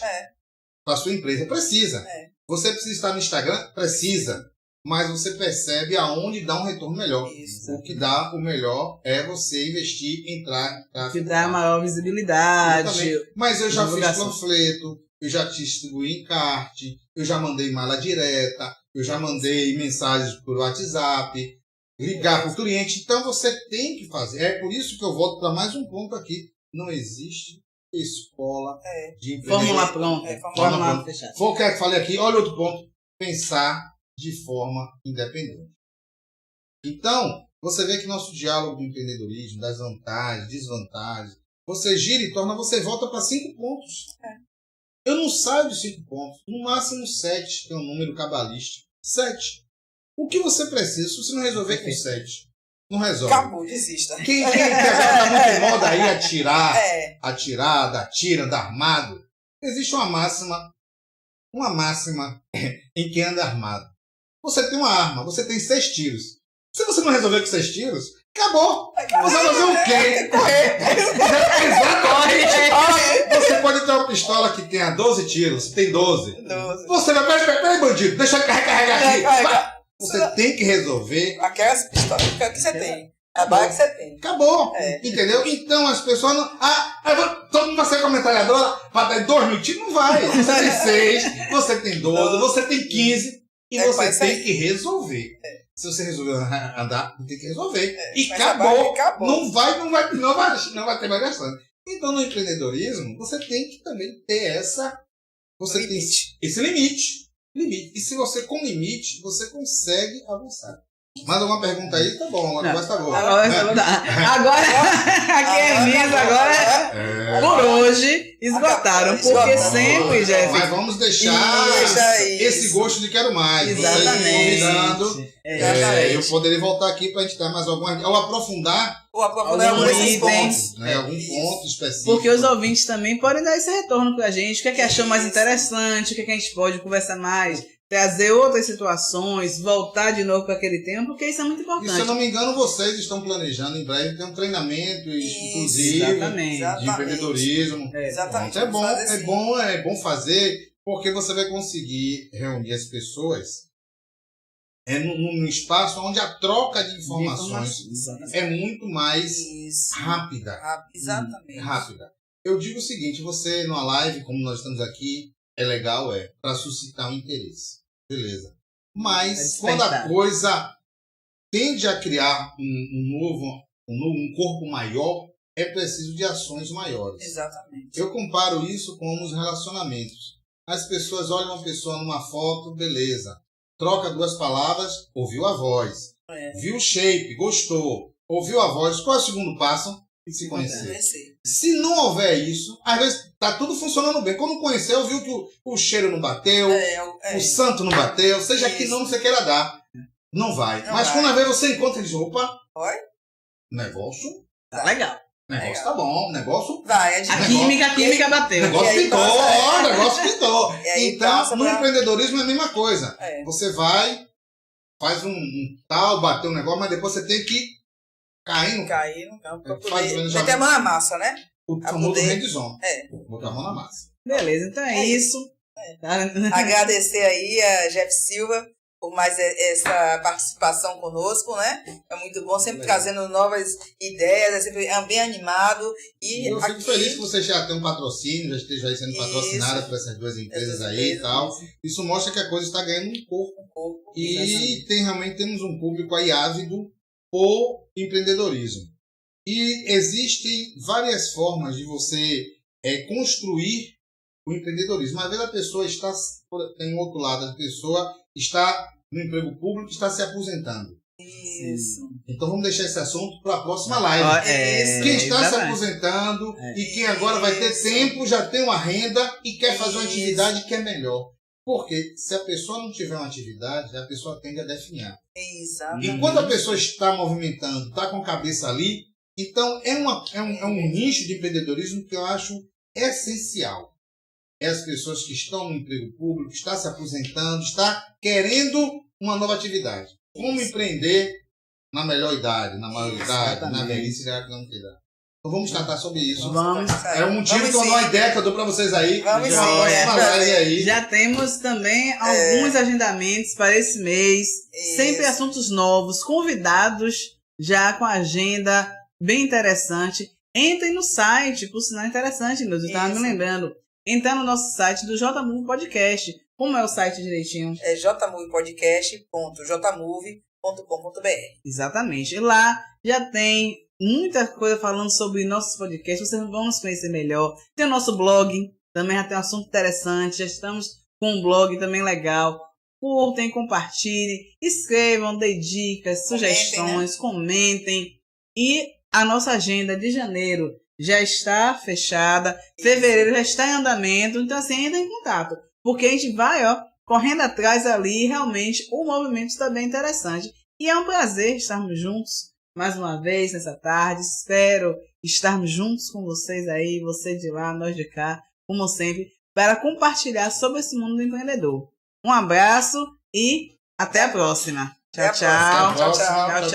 S3: Para a sua empresa. Precisa. Você precisa estar no Instagram? Precisa. Mas você percebe aonde dá um retorno melhor. Isso. O que dá o melhor é você investir, entrar...
S1: Que dá maior visibilidade.
S3: Mas eu já fiz panfleto, eu já distribuí encarte, eu já mandei mala direta, eu já mandei mensagens por WhatsApp, ligar para o cliente. Então você tem que fazer. É por isso que eu volto para mais um ponto aqui. Não existe escola de empreendedorismo.
S1: Fórmula pronta. Fórmula fechada.
S3: Foi o que eu falei aqui. Olha outro ponto. Pensar de forma independente. Então, você vê que nosso diálogo do empreendedorismo, das vantagens, desvantagens, você gira e torna, você volta para 5 pontos. Eu não saio de 5 pontos. No máximo 7, que é um número cabalístico. 7. O que você precisa, se você não resolver com 7, não resolve.
S2: Acabou, desista.
S3: Quem tá muito em moda aí atirar, dar tiro, andar armado, existe uma máxima em quem anda armado. Você tem uma arma, você tem 6 tiros. Se você não resolver com 6 tiros, acabou. Você vai fazer o quê? Correr. Exatamente. Você pode ter uma pistola que tenha 12 tiros, você tem 12. Você vai, peraí, bandido, deixa eu carregar aqui. Você tem que resolver.
S2: Aquelas pistolas que você tem. A bala que você tem.
S3: Acabou. Entendeu? Então as pessoas não. Todo mundo vai ser com a metralhadora para dar 2 mil tiros? Não vai. Você tem 6, você tem 12, você tem 15 e você tem que resolver. Se você resolver andar, tem que resolver. E acabou. Não vai ter mais gastando. Então no empreendedorismo, você tem que também ter você tem esse limite. E se você com limite, você consegue avançar. Mais alguma pergunta aí? Tá bom, a conversa tá boa.
S1: Agora aqui é Miss, agora por hoje esgotaram. Porque sempre, Jeff.
S3: Mas vamos deixar esse gosto de quero mais.
S1: Exatamente.
S3: Convidando. Eu poderia voltar aqui para a gente dar mais alguma. Ou aprofundar
S2: algum
S3: pontos, né? Algum ponto específico.
S1: Porque os ouvintes também podem dar esse retorno pra gente. O que é que achou mais interessante? O que é que a gente pode conversar mais? Trazer outras situações, voltar de novo para aquele tempo, porque isso é muito importante.
S3: E se eu não me engano, vocês estão planejando em breve ter um treinamento exclusivo de empreendedorismo.
S2: Exatamente.
S3: É bom fazer, porque você vai conseguir reunir as pessoas num espaço onde a troca de informações é muito mais rápida.
S2: Exatamente.
S3: Rápida. Eu digo o seguinte, você numa live, como nós estamos aqui, é legal, para suscitar um interesse. Beleza. Mas quando a coisa tende a criar um corpo maior, é preciso de ações maiores.
S2: Exatamente.
S3: Eu comparo isso com os relacionamentos. As pessoas olham uma pessoa numa foto, beleza. Troca 2 palavras, ouviu a voz. Viu o shape, gostou. Ouviu a voz. Qual é o segundo passo? Se conhecer. Se não houver isso, às vezes tá tudo funcionando bem. Quando conheceu, viu que o cheiro não bateu, o santo não bateu, seja que não você queira dar. Não vai. Mas quando às vezes você encontra e diz, opa, negócio
S1: tá legal.
S3: Negócio tá bom, negócio...
S1: A química bateu.
S3: Negócio pintou, negócio pintou. Então, no empreendedorismo é a mesma coisa. Você vai, faz um tal, bateu um negócio, mas depois você tem que cair no campo pra poder
S2: meter a mão na massa, né?
S3: O famoso hands-on. Botar a mão na massa.
S1: Beleza, então é isso.
S2: Agradecer aí a Jeff Silva por mais essa participação conosco, né? É muito bom, sempre trazendo novas ideias, é sempre bem animado. E
S3: eu fico feliz que você já tem um patrocínio, já esteja aí sendo patrocinada por essas 2 empresas aí e tal. Isso mostra que a coisa está ganhando um corpo. E realmente temos um público aí ávido por empreendedorismo. E existem várias formas de você construir o empreendedorismo. Às vezes a pessoa tem um outro lado, a pessoa está no emprego público e está se aposentando.
S2: Isso.
S3: Então vamos deixar esse assunto para a próxima live. Quem está se aposentando e quem agora vai ter tempo, já tem uma renda e quer fazer uma atividade que é melhor. Porque se a pessoa não tiver uma atividade, a pessoa tende a definhar.
S2: Exatamente.
S3: E quando a pessoa está movimentando, está com a cabeça ali, então é um nicho de empreendedorismo que eu acho essencial. É as pessoas que estão no emprego público, está se aposentando, está querendo uma nova atividade. Como empreender na melhor idade, na maioridade, na velhice e na idade. Então vamos tratar sobre isso.
S1: Vamos.
S3: É um motivo que uma ideia que eu dou para vocês aí.
S2: Vamos
S3: já
S2: sim,
S3: próxima live aí.
S1: Já temos também alguns agendamentos para esse mês.
S2: Isso.
S1: Sempre assuntos novos, convidados já com agenda bem interessante. Entrem no site, por sinal interessante, Nildo. Eu estava me lembrando. Entrar no nosso site do JMove Podcast. Como é o site direitinho?
S2: É jmovepodcast.jmove.com.br.
S1: Exatamente. E lá já tem muita coisa falando sobre nossos podcasts. Vocês vão nos conhecer melhor. Tem o nosso blog. Também já tem um assunto interessante. Já estamos com um blog também legal. Curtem, compartilhem, escrevam, deem dicas, sugestões, comentem. E a nossa agenda de janeiro já está fechada. Fevereiro já está em andamento. Então, assim, entra em contato. Porque a gente vai, correndo atrás ali. E realmente, o movimento está bem interessante. E é um prazer estarmos juntos mais uma vez nessa tarde. Espero estarmos juntos com vocês aí. Você de lá, nós de cá. Como sempre, para compartilhar sobre esse mundo do empreendedor. Um abraço e até a próxima. Tchau, tchau.
S2: Tchau, tchau.